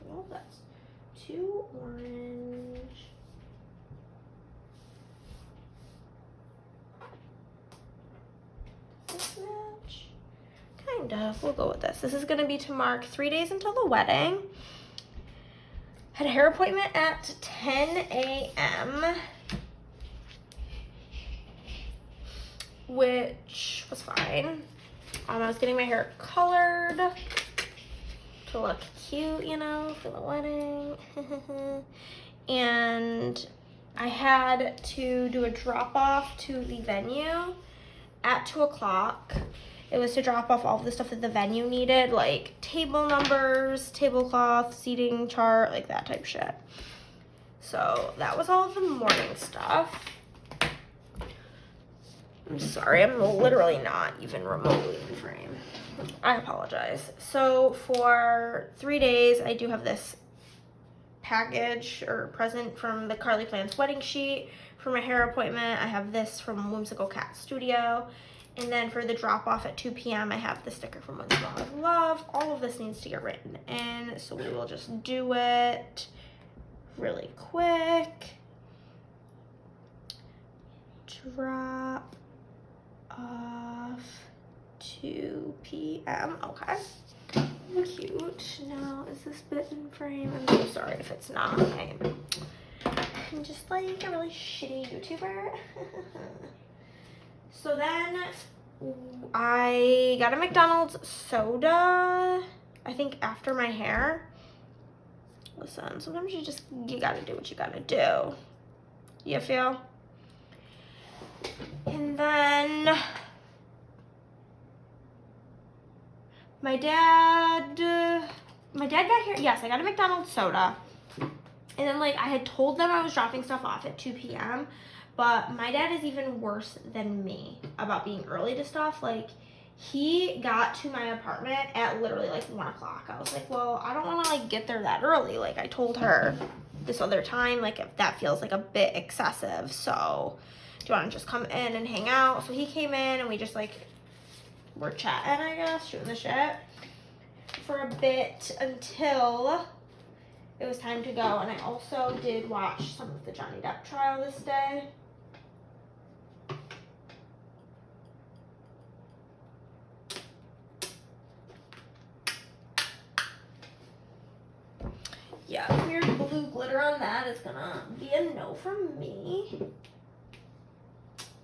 Well, that's 2 orange. Does this match? Kind of. We'll go with this. This is going to be to mark 3 days until the wedding. Had a hair appointment at 10 a.m. which was fine. I was getting my hair colored to look cute, you know, for the wedding. And I had to do a drop-off to the venue at 2 o'clock. It was to drop off all of the stuff that the venue needed, like table numbers, tablecloth, seating chart, like that type shit. So that was all of the morning stuff. I'm sorry, I'm literally not even remotely in frame. I apologize. So for 3 days, I do have this package or present from the Carly Plans wedding sheet. For my hair appointment, I have this from Whimsical Cat Studio. And then for the drop off at 2 p.m., I have the sticker from One Small of Love. All of this needs to get written in, so we will just do it really quick. Drop off 2 p.m. Okay. Cute. Now, is this bit in frame? I'm so sorry if it's not. I'm just like a really shitty YouTuber. So then I got a McDonald's soda, I think after my hair. Listen, sometimes you gotta do what you gotta do. You feel? And then my dad got here. Yes, I got a McDonald's soda. And then like I had told them I was dropping stuff off at 2 p.m. But my dad is even worse than me about being early to stuff. Like, he got to my apartment at literally like 1 o'clock. I was like, well, I don't want to like get there that early. Like, I told her this other time, like, if that feels like a bit excessive. So, do you want to just come in and hang out? So he came in and we just like were chatting, I guess, shooting the shit for a bit until it was time to go. And I also did watch some of the Johnny Depp trial this day. Yeah, weird blue glitter on that is gonna be a no from me.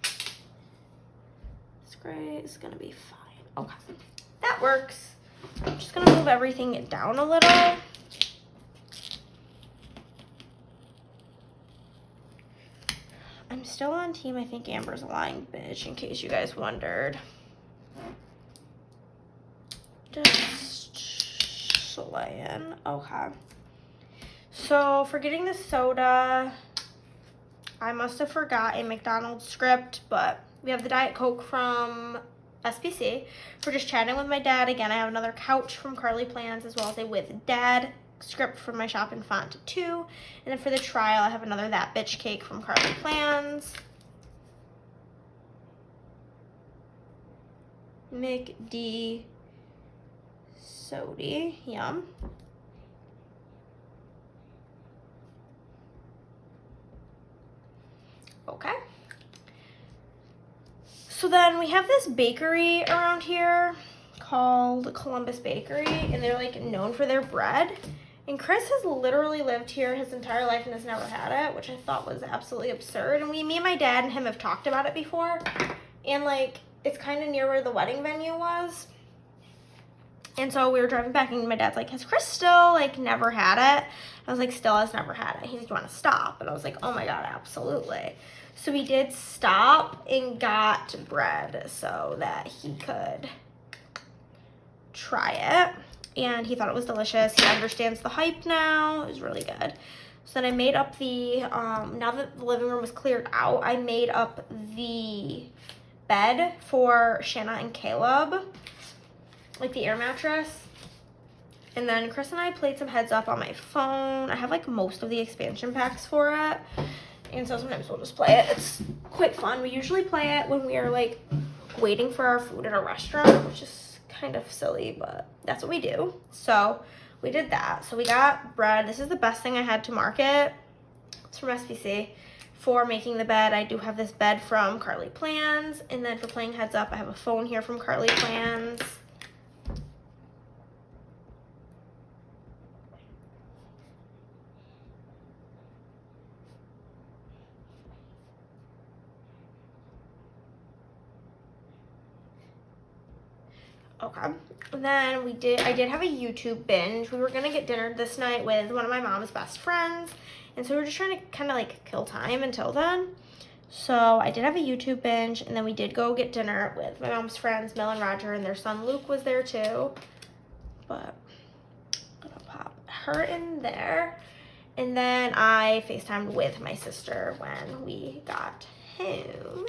This gray is gonna be fine. Okay, that works. I'm just gonna move everything down a little. I'm still on team, I think Amber's a lying bitch, in case you guys wondered. Just slaying. Okay. So for getting the soda, I must have forgot a McDonald's script, but we have the Diet Coke from SPC for just chatting with my dad. Again, I have another couch from Carly Plans as well as a with dad script from my shop in font 2. And then for the trial, I have another That Bitch Cake from Carly Plans. McD Sody, yum. Okay. So then we have this bakery around here called Columbus Bakery, and they're like known for their bread. And Chris has literally lived here his entire life and has never had it, which I thought was absolutely absurd. And me and my dad and him have talked about it before. And like, it's kind of near where the wedding venue was. And so we were driving back and my dad's like, has Chris still like never had it? I was like, still has never had it. He's like, you want to stop? And I was like, oh my God, absolutely. So we did stop and got bread so that he could try it. And he thought it was delicious. He understands the hype now. It was really good. So then I made up the, now that the living room was cleared out, I made up the bed for Shanna and Caleb, like the air mattress. And then Chris and I played some Heads Up on my phone. I have like most of the expansion packs for it. And so sometimes we'll just play it. It's quite fun. We usually play it when we are like waiting for our food at a restaurant, which is kind of silly, but that's what we do. So we did that. So we got bread. This is the best thing I had to market. It's from SPC. For making the bed, I do have this bed from Carly Plans. And then for playing Heads Up, I have a phone here from Carly Plans. Okay. And then I did have a YouTube binge. We were gonna get dinner this night with one of my mom's best friends. And so we were just trying to kind of like kill time until then. So I did have a YouTube binge, and then we did go get dinner with my mom's friends, Mel and Roger, and their son Luke was there too. But I'm gonna pop her in there. And then I FaceTimed with my sister when we got home.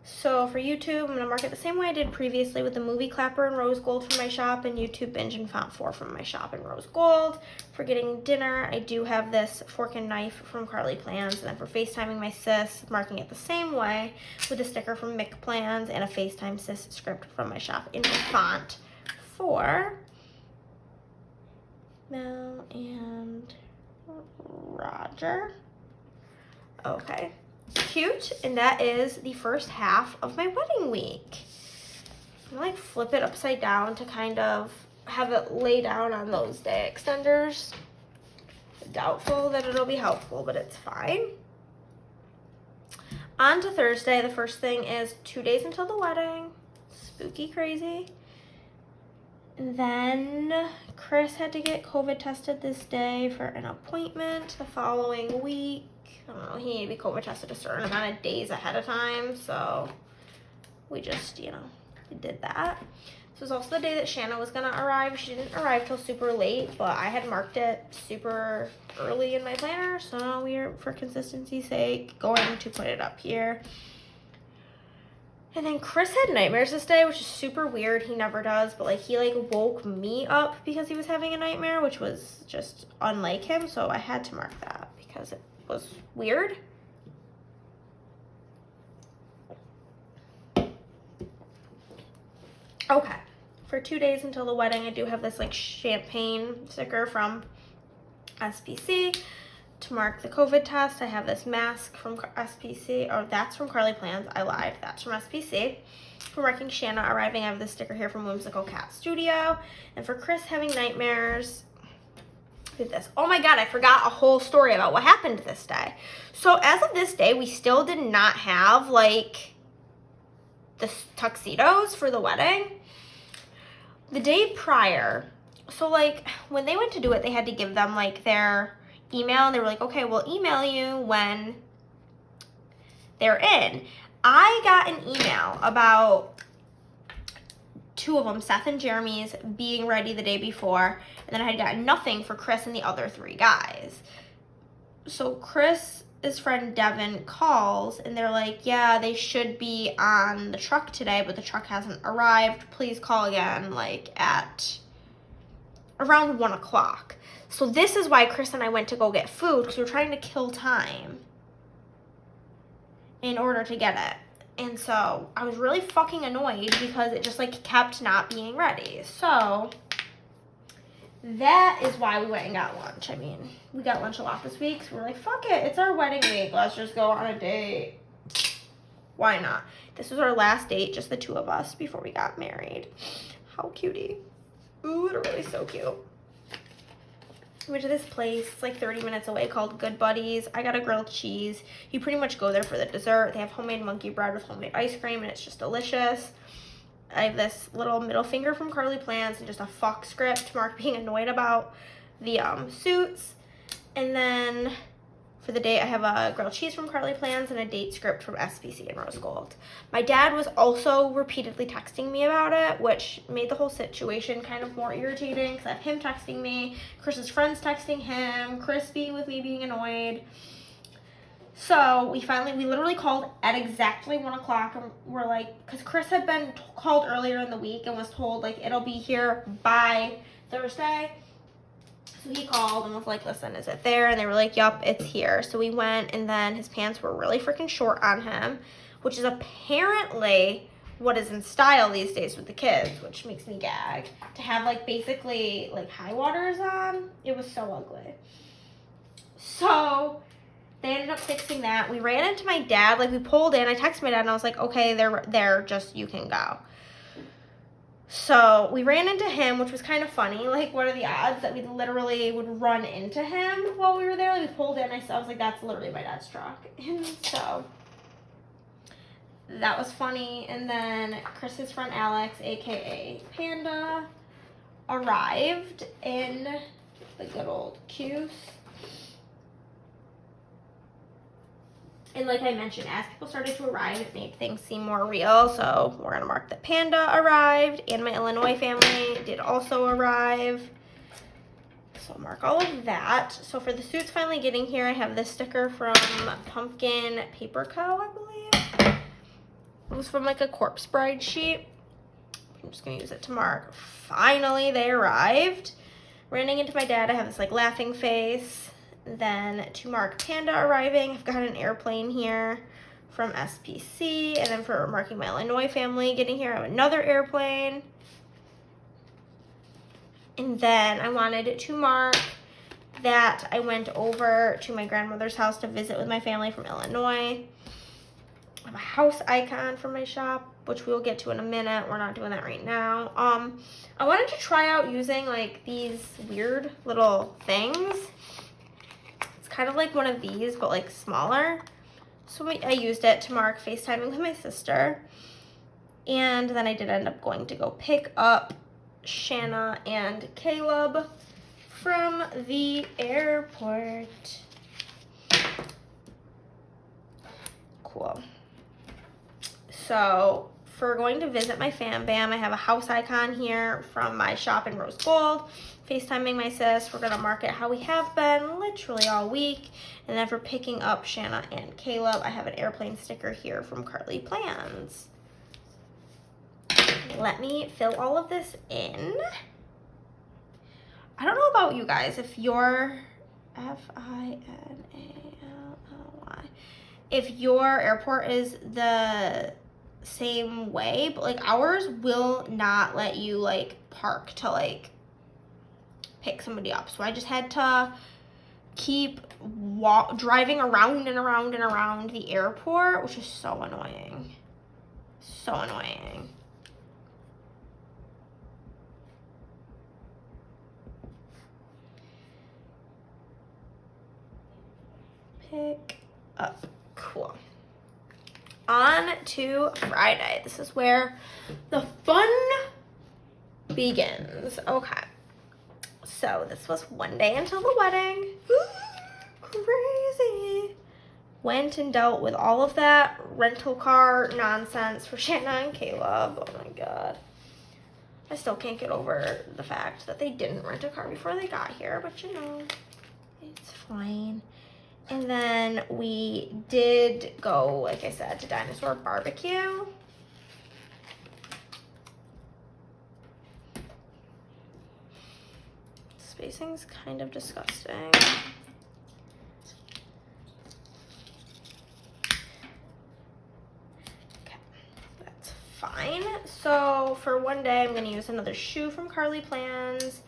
So for YouTube, I'm going to mark it the same way I did previously with the movie clapper in rose gold from my shop and YouTube binge and font 4 from my shop in rose gold. For getting dinner, I do have this fork and knife from Carly Plans. And then for FaceTiming my sis, marking it the same way with a sticker from Mick Plans and a FaceTime sis script from my shop in font 4. Mel and Roger. Okay. Cute. And that is the first half of my wedding week. I'm gonna like flip it upside down to kind of have it lay down on those day extenders. Doubtful that it'll be helpful, but it's fine. On to Thursday. The first thing is 2 days until the wedding. Spooky crazy. And then Chris had to get COVID tested this day for an appointment the following week. I don't know, he needed to be COVID tested a certain amount of days ahead of time, so we just, we did that. This was also the day that Shanna was gonna arrive. She didn't arrive till super late, but I had marked it super early in my planner, so we are, for consistency's sake, going to put it up here. And then Chris had nightmares this day, which is super weird. He never does, but like he like woke me up because he was having a nightmare, which was just unlike him, so I had to mark that because it was weird. Okay, for 2 days until the wedding, I do have this like champagne sticker from SPC to mark the COVID test. I have this mask from SPC, or that's from Carly Plans. I lied, that's from SPC. For marking Shanna arriving, I have this sticker here from Whimsical Cat Studio. And for Chris having nightmares, this. Oh my God, I forgot a whole story about what happened this day. So as of this day, we still did not have like the tuxedos for the wedding. The day prior, so like when they went to do it, they had to give them like their email, and they were like, okay, we'll email you when they're in. I got an email about 2 of them, Seth and Jeremy's, being ready the day before, and then I had gotten nothing for Chris and the other 3 guys. So Chris friend Devin calls and they're like, yeah, they should be on the truck today, but the truck hasn't arrived. Please call again, like at around 1 o'clock. So this is why Chris and I went to go get food, because we're trying to kill time in order to get it. And so I was really fucking annoyed because it just like kept not being ready. So that is why we went and got lunch. I mean, we got lunch a lot this week, so we're like, fuck it, it's our wedding week. Let's just go on a date. Why not? This was our last date, just the two of us, before we got married. How cutie. Ooh, literally so cute. We went to this place, it's like 30 minutes away, called Good Buddies. I got a grilled cheese. You pretty much go there for the dessert. They have homemade monkey bread with homemade ice cream, and it's just delicious. I have this little middle finger from Carly Plants and just a fuck script, Mark being annoyed about the suits. And then for the date, I have a grilled cheese from Carly Plants and a date script from SPC and Rose Gold. My dad was also repeatedly texting me about it, which made the whole situation kind of more irritating because I have him texting me, Chris's friends texting him, Chris being with me being annoyed. So we literally called at exactly 1 o'clock, and we're like, because Chris had been called earlier in the week and was told like it'll be here by Thursday. So he called and was like, listen, is it there? And they were like, yup, it's here. So we went, and then his pants were really freaking short on him, which is apparently what is in style these days with the kids, which makes me gag. To have like basically like high waters on, it was so ugly. So they ended up fixing that. We ran into my dad, like we pulled in, I texted my dad and I was like, okay, they're just, you can go. So we ran into him, which was kind of funny. Like, what are the odds that we literally would run into him while we were there? Like, we pulled in, I was like, that's literally my dad's truck. And so that was funny. And then Chris's friend Alex, aka Panda, arrived in the good old Cuse. And like I mentioned, as people started to arrive, it made things seem more real. So we're going to mark that Panda arrived, and my Illinois family did also arrive. So I'll mark all of that. So for the suits finally getting here, I have this sticker from Pumpkin Paper Co., I believe. It was from like a corpse bride sheet. I'm just going to use it to mark. Finally, they arrived. Running into my dad, I have this like laughing face. Then to mark Panda arriving, I've got an airplane here from SPC. And then for marking my Illinois family getting here, I have another airplane. And then I wanted to mark that I went over to my grandmother's house to visit with my family from Illinois. I have a house icon from my shop, which we will get to in a minute. We're not doing that right now. I wanted to try out using like these weird little things. Kind of like one of these, but like smaller. So I used it to mark FaceTiming with my sister. And then I did end up going to go pick up Shanna and Caleb from the airport. Cool. So for going to visit my fam bam, I have a house icon here from my shop in Rose Gold. FaceTiming my sis, we're gonna mark it how we have been literally all week. And then for picking up Shanna and Caleb, I have an airplane sticker here from Carly Plans. Let me fill all of this in. I don't know about you guys, if your Finally, if your airport is the same way, but like ours will not let you like park to like pick somebody up. So I just had to keep driving around and around and around the airport, which is so annoying. So annoying. Pick up. Cool. On to Friday. This is where the fun begins. Okay. So this was one day until the wedding. Crazy. Went and dealt with all of that rental car nonsense for Shanna and Caleb. Oh my god. I still can't get over the fact that they didn't rent a car before they got here, but you know, it's fine. And then we did go, like I said, to Dinosaur Barbecue. Spacing's kind of disgusting. Fine. So for one day, I'm gonna use another shoe from Carly Plans.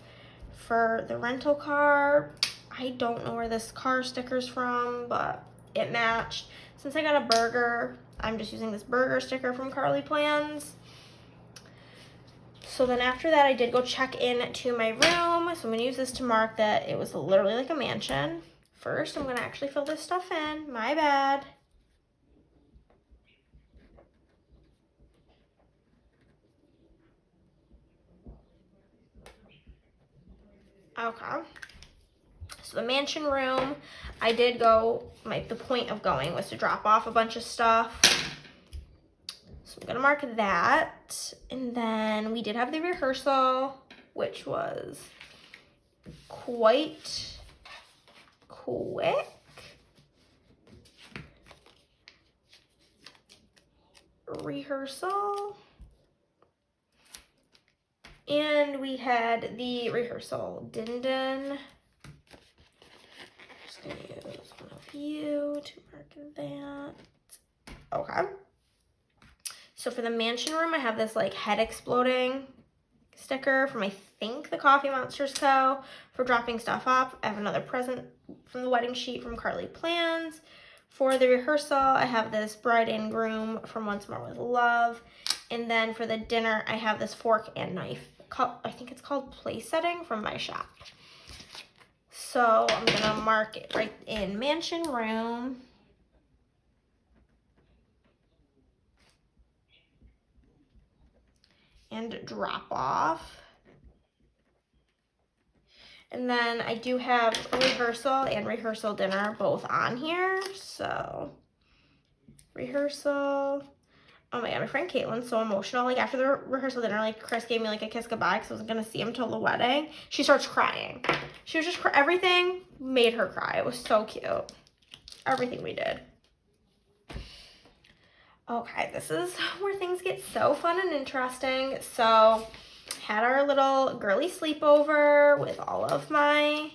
For the rental car, I don't know where this car sticker's from, but it matched. Since I got a burger, I'm just using this burger sticker from Carly Plans. So then after that, I did go check in to my room. So I'm gonna use this to mark that it was literally like a mansion. First, I'm gonna actually fill this stuff in. My bad. Okay, so the mansion room, I did go, the point of going was to drop off a bunch of stuff. So I'm gonna mark that. And then we did have the rehearsal, which was quite quick. Rehearsal. And we had the rehearsal din-din. Just gonna use one of you to mark that. Okay. So for the mansion room, I have this like head exploding sticker from, I think, the Coffee Monsters Co. for dropping stuff off. I have another present from the wedding sheet from Carly Plans. For the rehearsal, I have this bride and groom from Once More with Love. And then for the dinner, I have this fork and knife. I think it's called Place Setting from my shop. So I'm gonna mark it right in mansion room. And drop off. And then I do have a rehearsal and rehearsal dinner both on here. So rehearsal. Oh my god, my friend Caitlin's so emotional. Like after the rehearsal dinner, like Chris gave me like a kiss goodbye because I wasn't gonna see him till the wedding. She starts crying. She was just everything made her cry. It was so cute. Everything we did. Okay, this is where things get so fun and interesting. So had our little girly sleepover with all of my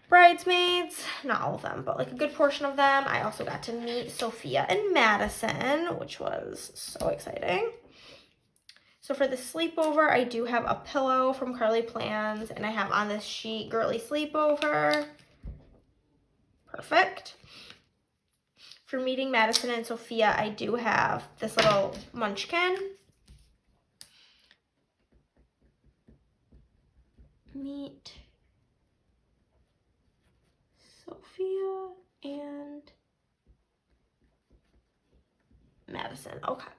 bridesmaids, not all of them, but like a good portion of them. I also got to meet Sophia and Madison, which was so exciting. So for the sleepover, I do have a pillow from Carly Plans, and I have on this sheet, girly sleepover. Perfect. For meeting Madison and Sophia, I do have this little munchkin. Meet Sophia and Madison. Okay.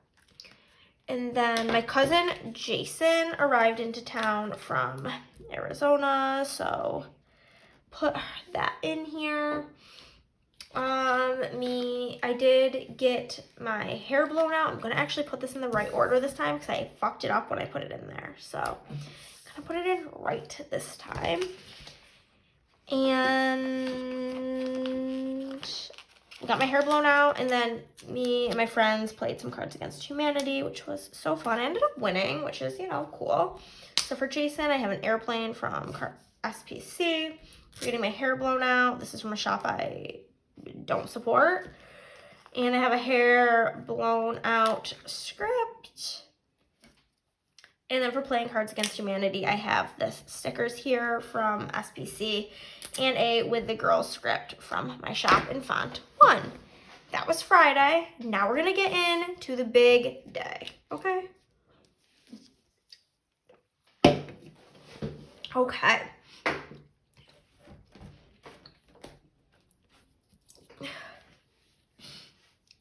And then my cousin Jason arrived into town from Arizona, so put that in here. I did get my hair blown out. I'm gonna actually put this in the right order this time because I fucked it up when I put it in there. So I'm gonna put it in right this time. And got my hair blown out, and then me and my friends played some Cards Against Humanity, which was so fun. I ended up winning, which is, you know, cool. So for Jason, I have an airplane from SPC. For getting my hair blown out, this is from a shop I don't support. And I have a hair blown out script. And then for playing Cards Against Humanity, I have this stickers here from SPC and a With the Girls script from my shop in Font 1. That was Friday. Now we're going to get into the big day, okay? Okay.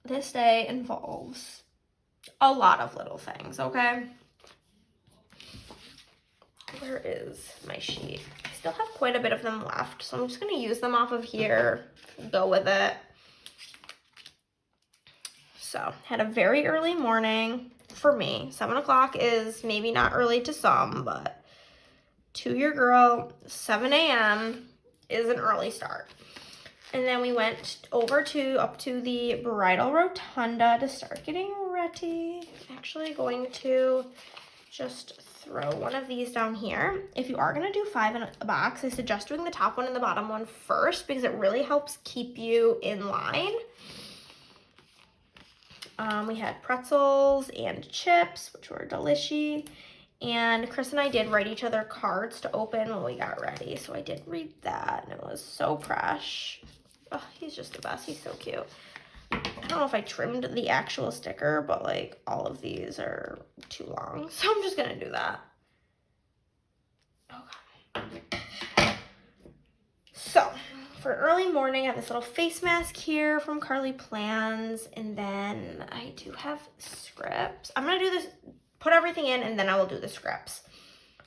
This day involves a lot of little things, okay? Where is my sheet? I still have quite a bit of them left, so I'm just going to use them off of here, go with it. So, had a very early morning for me. 7 o'clock is maybe not early to some, but to your girl, 7 a.m. is an early start. And then we went over up to the bridal rotunda to start getting ready. I'm actually going to just throw one of these down here. If you are gonna do 5 in a box, I suggest doing the top one and the bottom one first because it really helps keep you in line. We had pretzels and chips, which were delicious. And Chris and I did write each other cards to open when we got ready. So I did read that, and it was so fresh. Oh, he's just the best. He's so cute. I don't know if I trimmed the actual sticker, but like all of these are too long. So I'm just going to do that. Okay. So for early morning, I have this little face mask here from Carly Plans. And then I do have scripts. I'm going to do this, put everything in, and then I will do the scripts.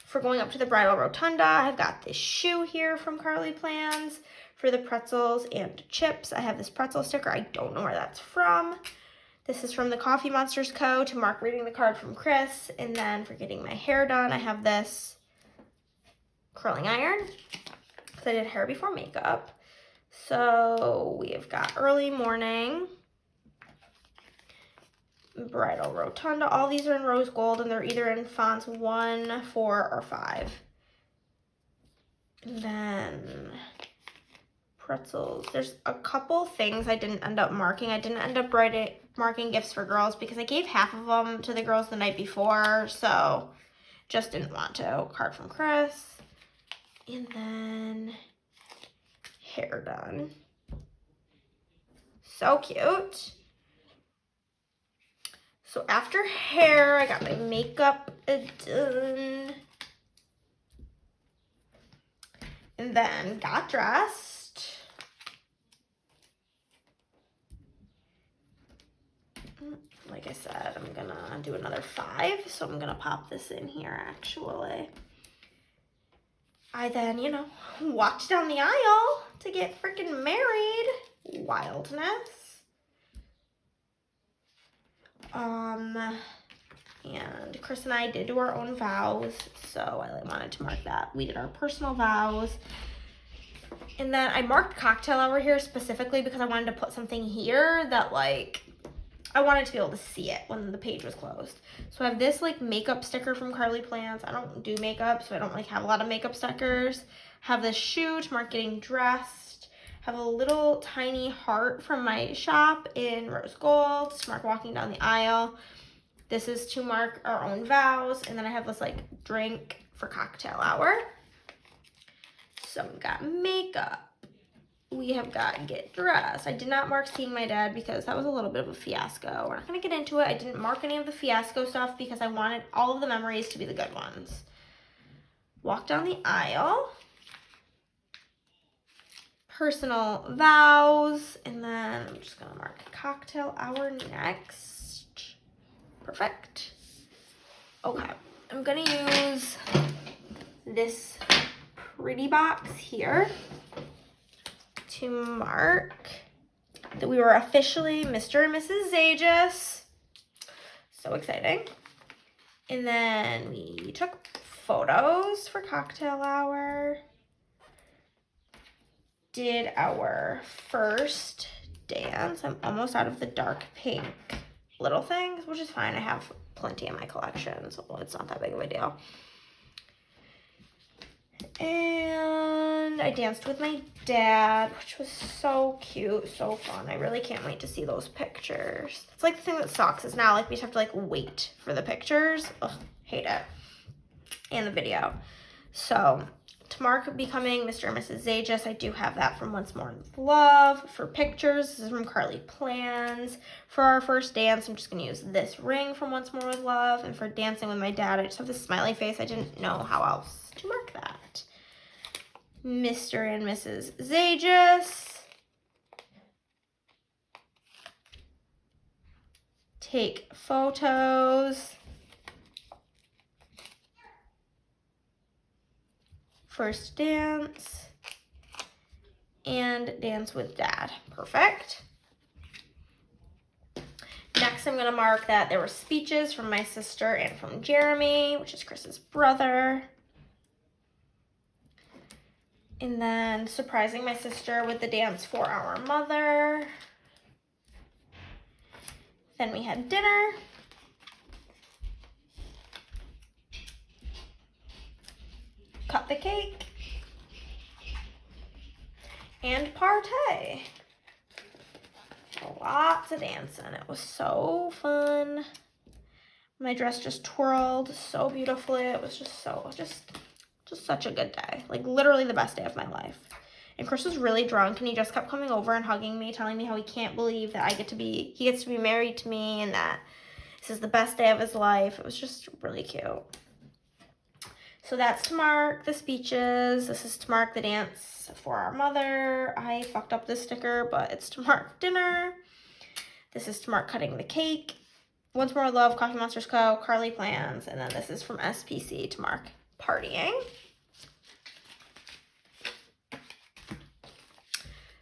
For going up to the bridal rotunda, I've got this shoe here from Carly Plans. For the pretzels and chips, I have this pretzel sticker. I don't know where that's from. This is from the Coffee Monsters Co. to mark reading the card from Chris. And then for getting my hair done, I have this curling iron because I did hair before makeup. So we have got early morning, bridal rotunda. All these are in rose gold, and they're either in fonts 1, 4, or 5. And then pretzels. There's a couple things I didn't end up marking. I didn't end up marking gifts for girls because I gave half of them to the girls the night before, so just didn't want to. Card from Chris. And then hair done. So cute. So after hair, I got my makeup done. And then got dressed. Like I said, I'm gonna do another 5, so I'm gonna pop this in here actually. I then, you know, walked down the aisle to get freaking married. Wildness. And Chris and I did do our own vows, so I wanted to mark that. We did our personal vows. And then I marked cocktail hour here specifically because I wanted to put something here that like, I wanted to be able to see it when the page was closed. So I have this like makeup sticker from Carly Plans. I don't do makeup, so I don't like have a lot of makeup stickers. Have this shoe to mark getting dressed. Have a little tiny heart from my shop in rose gold to mark walking down the aisle. This is to mark our own vows. And then I have this like drink for cocktail hour. So we've got makeup. We have got get dressed. I did not mark seeing my dad because that was a little bit of a fiasco. We're not going to get into it. I didn't mark any of the fiasco stuff because I wanted all of the memories to be the good ones. Walk down the aisle. Personal vows. And then I'm just going to mark cocktail hour next. Perfect. Okay. I'm going to use this pretty box here to mark that we were officially Mr. and Mrs. Zajas. So exciting. And then we took photos for cocktail hour. Did our first dance. I'm almost out of the dark pink little things, which is fine. I have plenty in my collection, so it's not that big of a deal. And I danced with my dad, which was so cute, so fun. I really can't wait to see those pictures. It's like the thing that sucks is now like we just have to like wait for the pictures. Ugh, hate it. And the video. So to mark becoming Mr. and Mrs. Zajas, I do have that from Once More with Love. For pictures, this is from Carly Plans. For our first dance, I'm just going to use this ring from Once More with Love. And for dancing with my dad, I just have this smiley face. I didn't know how else to mark that. Mr. and Mrs. Zajas. Take photos. First dance. And dance with dad. Perfect. Next, I'm going to mark that there were speeches from my sister and from Jeremy, which is Chris's brother. And then surprising my sister with the dance for our mother. Then we had dinner. Cut the cake. And partay. Lots of dancing. It was so fun. My dress just twirled so beautifully. It was just such a good day. Like literally the best day of my life. And Chris was really drunk and he just kept coming over and hugging me, telling me how he can't believe that he gets to be married to me and that this is the best day of his life. It was just really cute. So that's to mark the speeches. This is to mark the dance for our mother. I fucked up this sticker, but it's to mark dinner. This is to mark cutting the cake. Once More Love, Coffee Monsters Co., Carly Plans. And then this is from SPC to mark partying.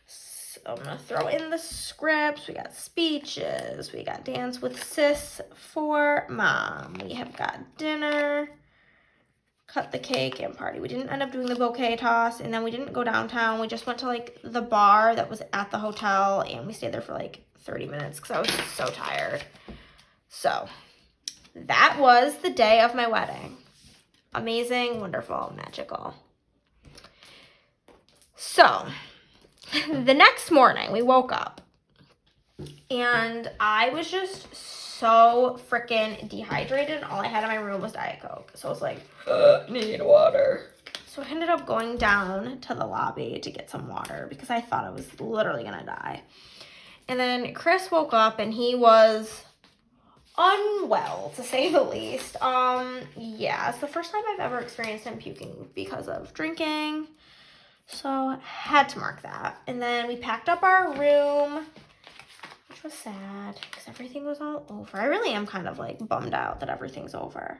So I'm going to throw in the scripts. We got speeches. We got dance with sis for mom. We have got dinner, cut the cake, and party. We didn't end up doing the bouquet toss, and then we didn't go downtown. We just went to like the bar that was at the hotel, and we stayed there for like 30 minutes because I was just so tired. So that was the day of my wedding. Amazing, wonderful, magical. So the next morning we woke up and I was just so freaking dehydrated. All I had in my room was Diet Coke. So I was like, need water. So I ended up going down to the lobby to get some water because I thought I was literally gonna die. And then Chris woke up and he was unwell, to say the least. Yeah, it's the first time I've ever experienced him puking because of drinking. So had to mark that. And then we packed up our room, which was sad because everything was all over. I really am kind of like bummed out that everything's over.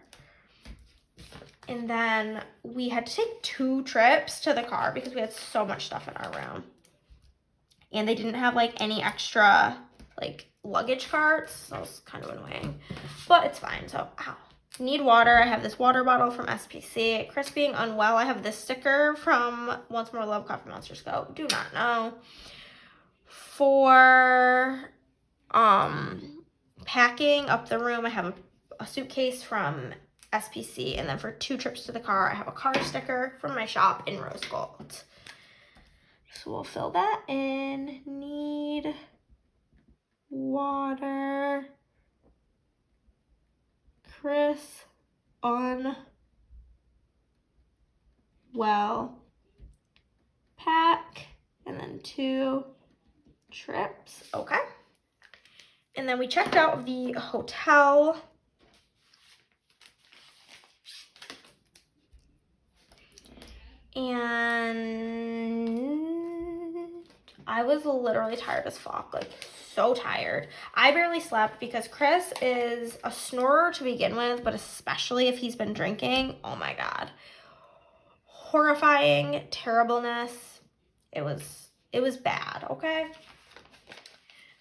And then we had to take 2 trips to the car because we had so much stuff in our room. And they didn't have like any extra like luggage carts, so it was kind of annoying, but it's fine. So need water. I have this water bottle from SPC. Chris being unwell, I have this sticker from Once More Love, Coffee Monsters Co. Do not know. For packing up the room, I have a suitcase from SPC, and then for 2 trips to the car, I have a car sticker from my shop in rose gold. So we'll fill that in. Need water. Chris unwell. Pack. And then 2 trips. Okay. And then we checked out of the hotel. And I was literally tired as fuck, like so tired. I barely slept because Chris is a snorer to begin with, but especially if he's been drinking, oh my God. Horrifying terribleness. It was bad, okay?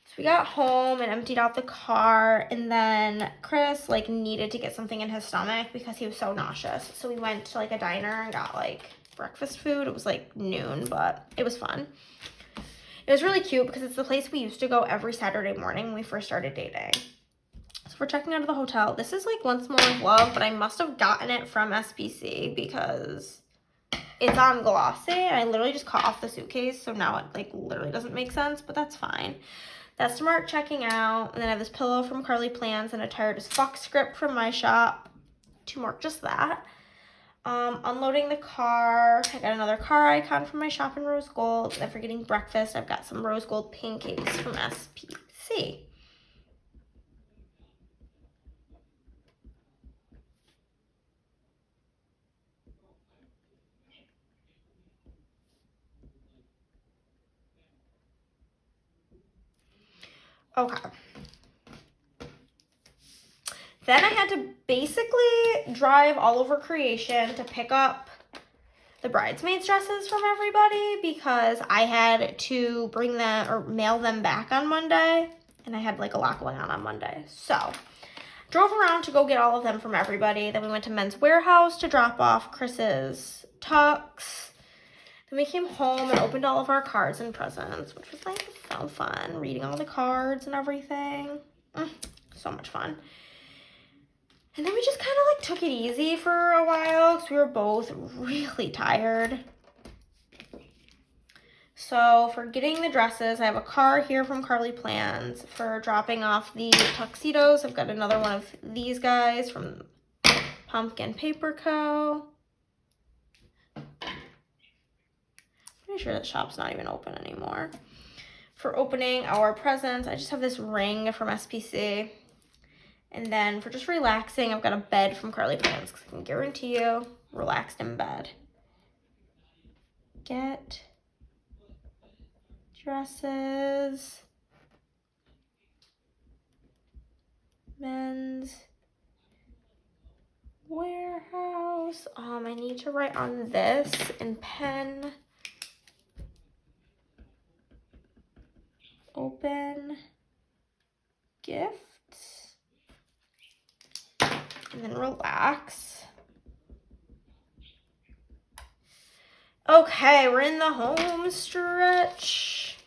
So we got home and emptied out the car, and then Chris like needed to get something in his stomach because he was so nauseous. So we went to like a diner and got like breakfast food. It was like noon, but it was fun. It was really cute because it's the place we used to go every Saturday morning when we first started dating. So we're checking out of the hotel. This is like Once More Love, but I must have gotten it from SPC because it's on glossy. And I literally just cut off the suitcase, so now it like literally doesn't make sense, but that's fine. That's to mark checking out. And then I have this pillow from Carly Plans and a tired as fuck script from my shop to mark just that. Unloading the car. I got another car icon from my shop in rose gold. And then for getting breakfast, I've got some rose gold pancakes from SPC. Okay. Then I had to basically drive all over Creation to pick up the bridesmaids dresses from everybody because I had to bring them or mail them back on Monday, and I had like a lot going on Monday. So drove around to go get all of them from everybody. Then we went to Men's Warehouse to drop off Chris's tux. Then we came home and opened all of our cards and presents, which was like so fun, reading all the cards and everything. So much fun. And then we just kind of like took it easy for a while because we were both really tired. So for getting the dresses, I have a card here from Carly Plans. For dropping off the tuxedos, I've got another one of these guys from Pumpkin Paper Co. Pretty sure that shop's not even open anymore. For opening our presents, I just have this ring from SPC. And then for just relaxing, I've got a bed from Carly Plans because I can guarantee you, relaxed in bed. Get dresses, men's warehouse. I need to write on this in pen. Open gifts. And then relax. Okay, we're in the home stretch.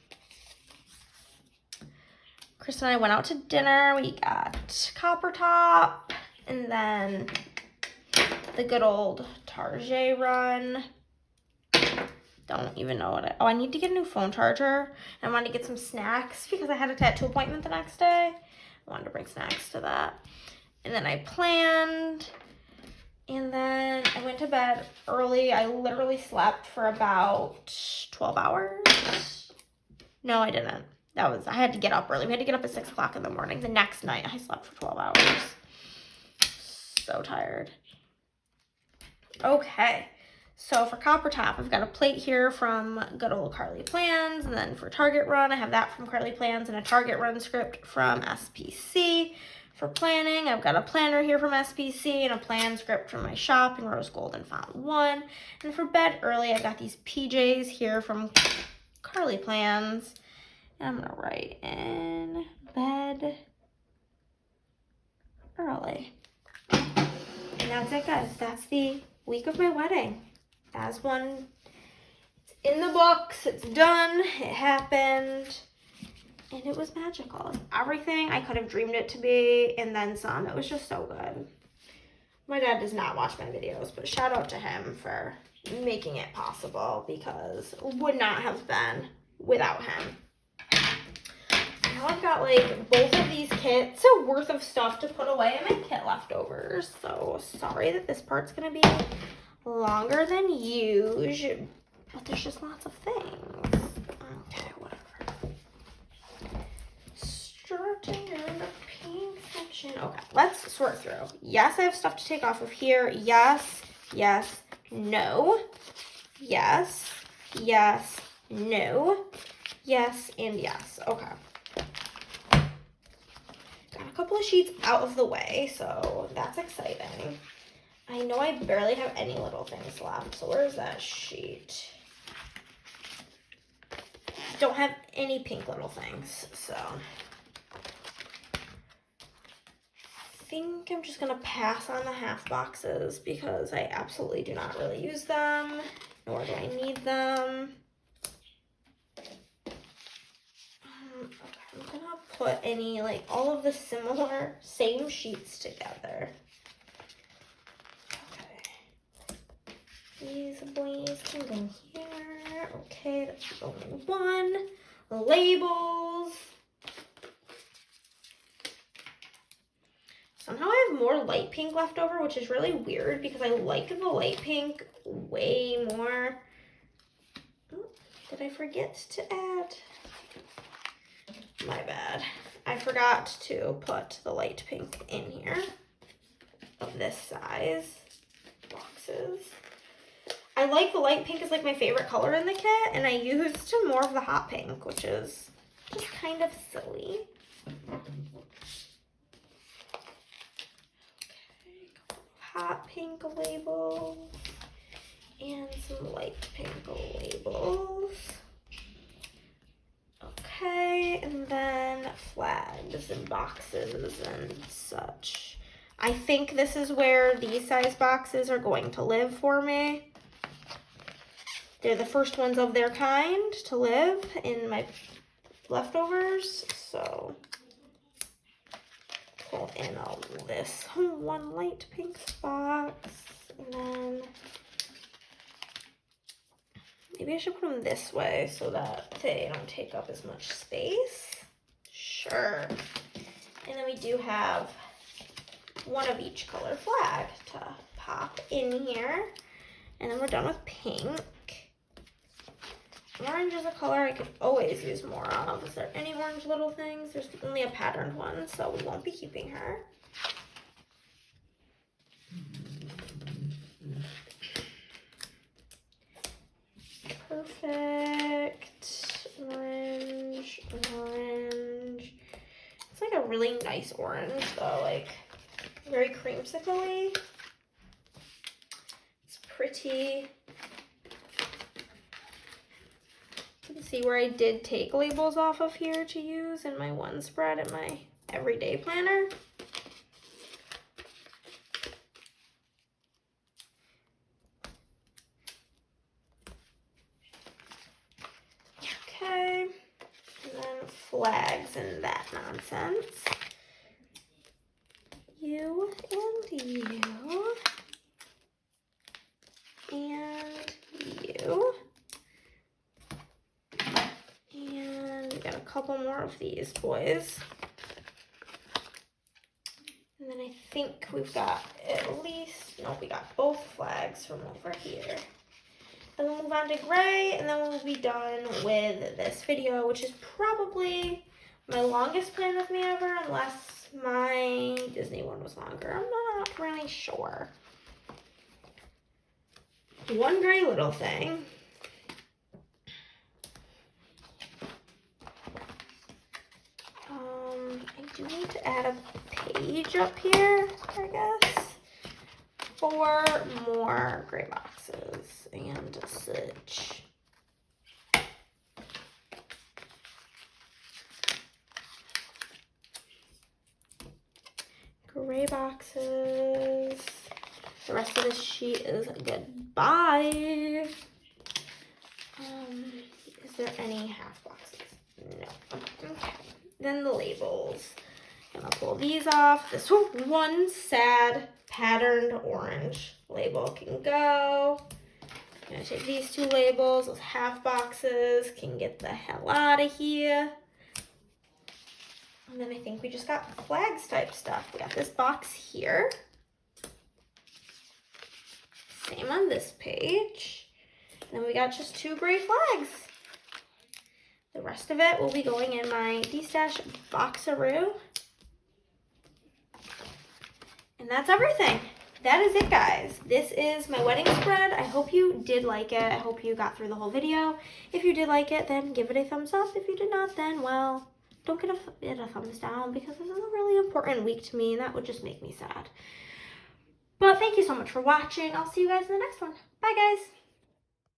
Chris and I went out to dinner. We got Copper Top and then the good old Target run. Don't even know what I need to get a new phone charger. I wanted to get some snacks because I had a tattoo appointment the next day. I wanted to bring snacks to that. And then I planned. And then I went to bed early. I literally slept for about 12 hours. No, I didn't. I had to get up early. We had to get up at 6 o'clock in the morning. The next night, I slept for 12 hours. So tired. Okay. So for Copper Top, I've got a plate here from good old Carly Plans. And then for Target Run, I have that from Carly Plans and a Target Run script from SPC. For planning, I've got a planner here from SPC and a plan script from my shop in Rose Gold and Found One. And for bed early, I've got these PJs here from Carly Plans. And I'm going to write in bed early. And that's it, guys. That's the week of my wedding. That's one. It's in the books. It's done. It happened. And it was magical. It's everything I could have dreamed it to be, and then some. It was just so good. My dad does not watch my videos, but shout out to him for making it possible because it would not have been without him. Now I've got like both of these kits worth of stuff to put away in my kit leftovers. So sorry that this part's going to be longer than usual, but there's just lots of things. Okay, whatever. Starting in the pink section. Okay, let's sort through. Yes, I have stuff to take off of here. Yes, yes, no. Yes, yes, no. Yes, and yes. Okay. Got a couple of sheets out of the way, so that's exciting. I know I barely have any little things left, so where's that sheet? Don't have any pink little things, so I think I'm just gonna pass on the half boxes because I absolutely do not really use them, nor do I need them. I'm gonna put any, like, all of the similar, same sheets together. Okay. These boys can go here. Okay, that's only one. Labels. Somehow I have more light pink left over, which is really weird because I like the light pink way more. Oh, did I forget to add? My bad. I forgot to put the light pink in here of this size boxes. I like the light pink is like my favorite color in the kit, and I used more of the hot pink, which is just kind of silly. Hot pink labels and some light pink labels. Okay, and then flags and boxes and such. I think this is where these size boxes are going to live for me. They're the first ones of their kind to live in my leftovers, so pull in all this one light pink box, and then maybe I should put them this way so that they don't take up as much space. Sure. And then we do have one of each color flag to pop in here. And then we're done with pink. Orange is a color I could always use more of. Is there any orange little things? There's only a patterned one, so we won't be keeping her. Perfect. Orange, orange. It's like a really nice orange though, like very creamsicle-y. It's pretty. You can see where I did take labels off of here to use in my one spread in my everyday planner. Okay, and then flags and that nonsense. You and you. And you. And we got a couple more of these boys. And then I think we've got at least, no, we got both flags from over here. And then we'll move on to gray, and then we'll be done with this video, which is probably my longest plan with me ever, unless my Disney one was longer. I'm not really sure. One gray little thing. I do need to add a page up here, I guess. 4 more gray boxes and such. Gray boxes. The rest of this sheet is goodbye. Is there any half boxes? No. Okay. Then the labels. I'm gonna pull these off. This one sad patterned orange label can go. I'm gonna take these 2 labels, those half boxes can get the hell out of here. And then I think we just got flags type stuff. We got this box here. Same on this page. And then we got just 2 gray flags. The rest of it will be going in my D-Stash Boxaroo. And that's everything. That is it, guys. This is my wedding spread. I hope you did like it. I hope you got through the whole video. If you did like it, then give it a thumbs up. If you did not, then, well, don't give it a thumbs down, because this is a really important week to me, and that would just make me sad. But thank you so much for watching. I'll see you guys in the next one. Bye, guys.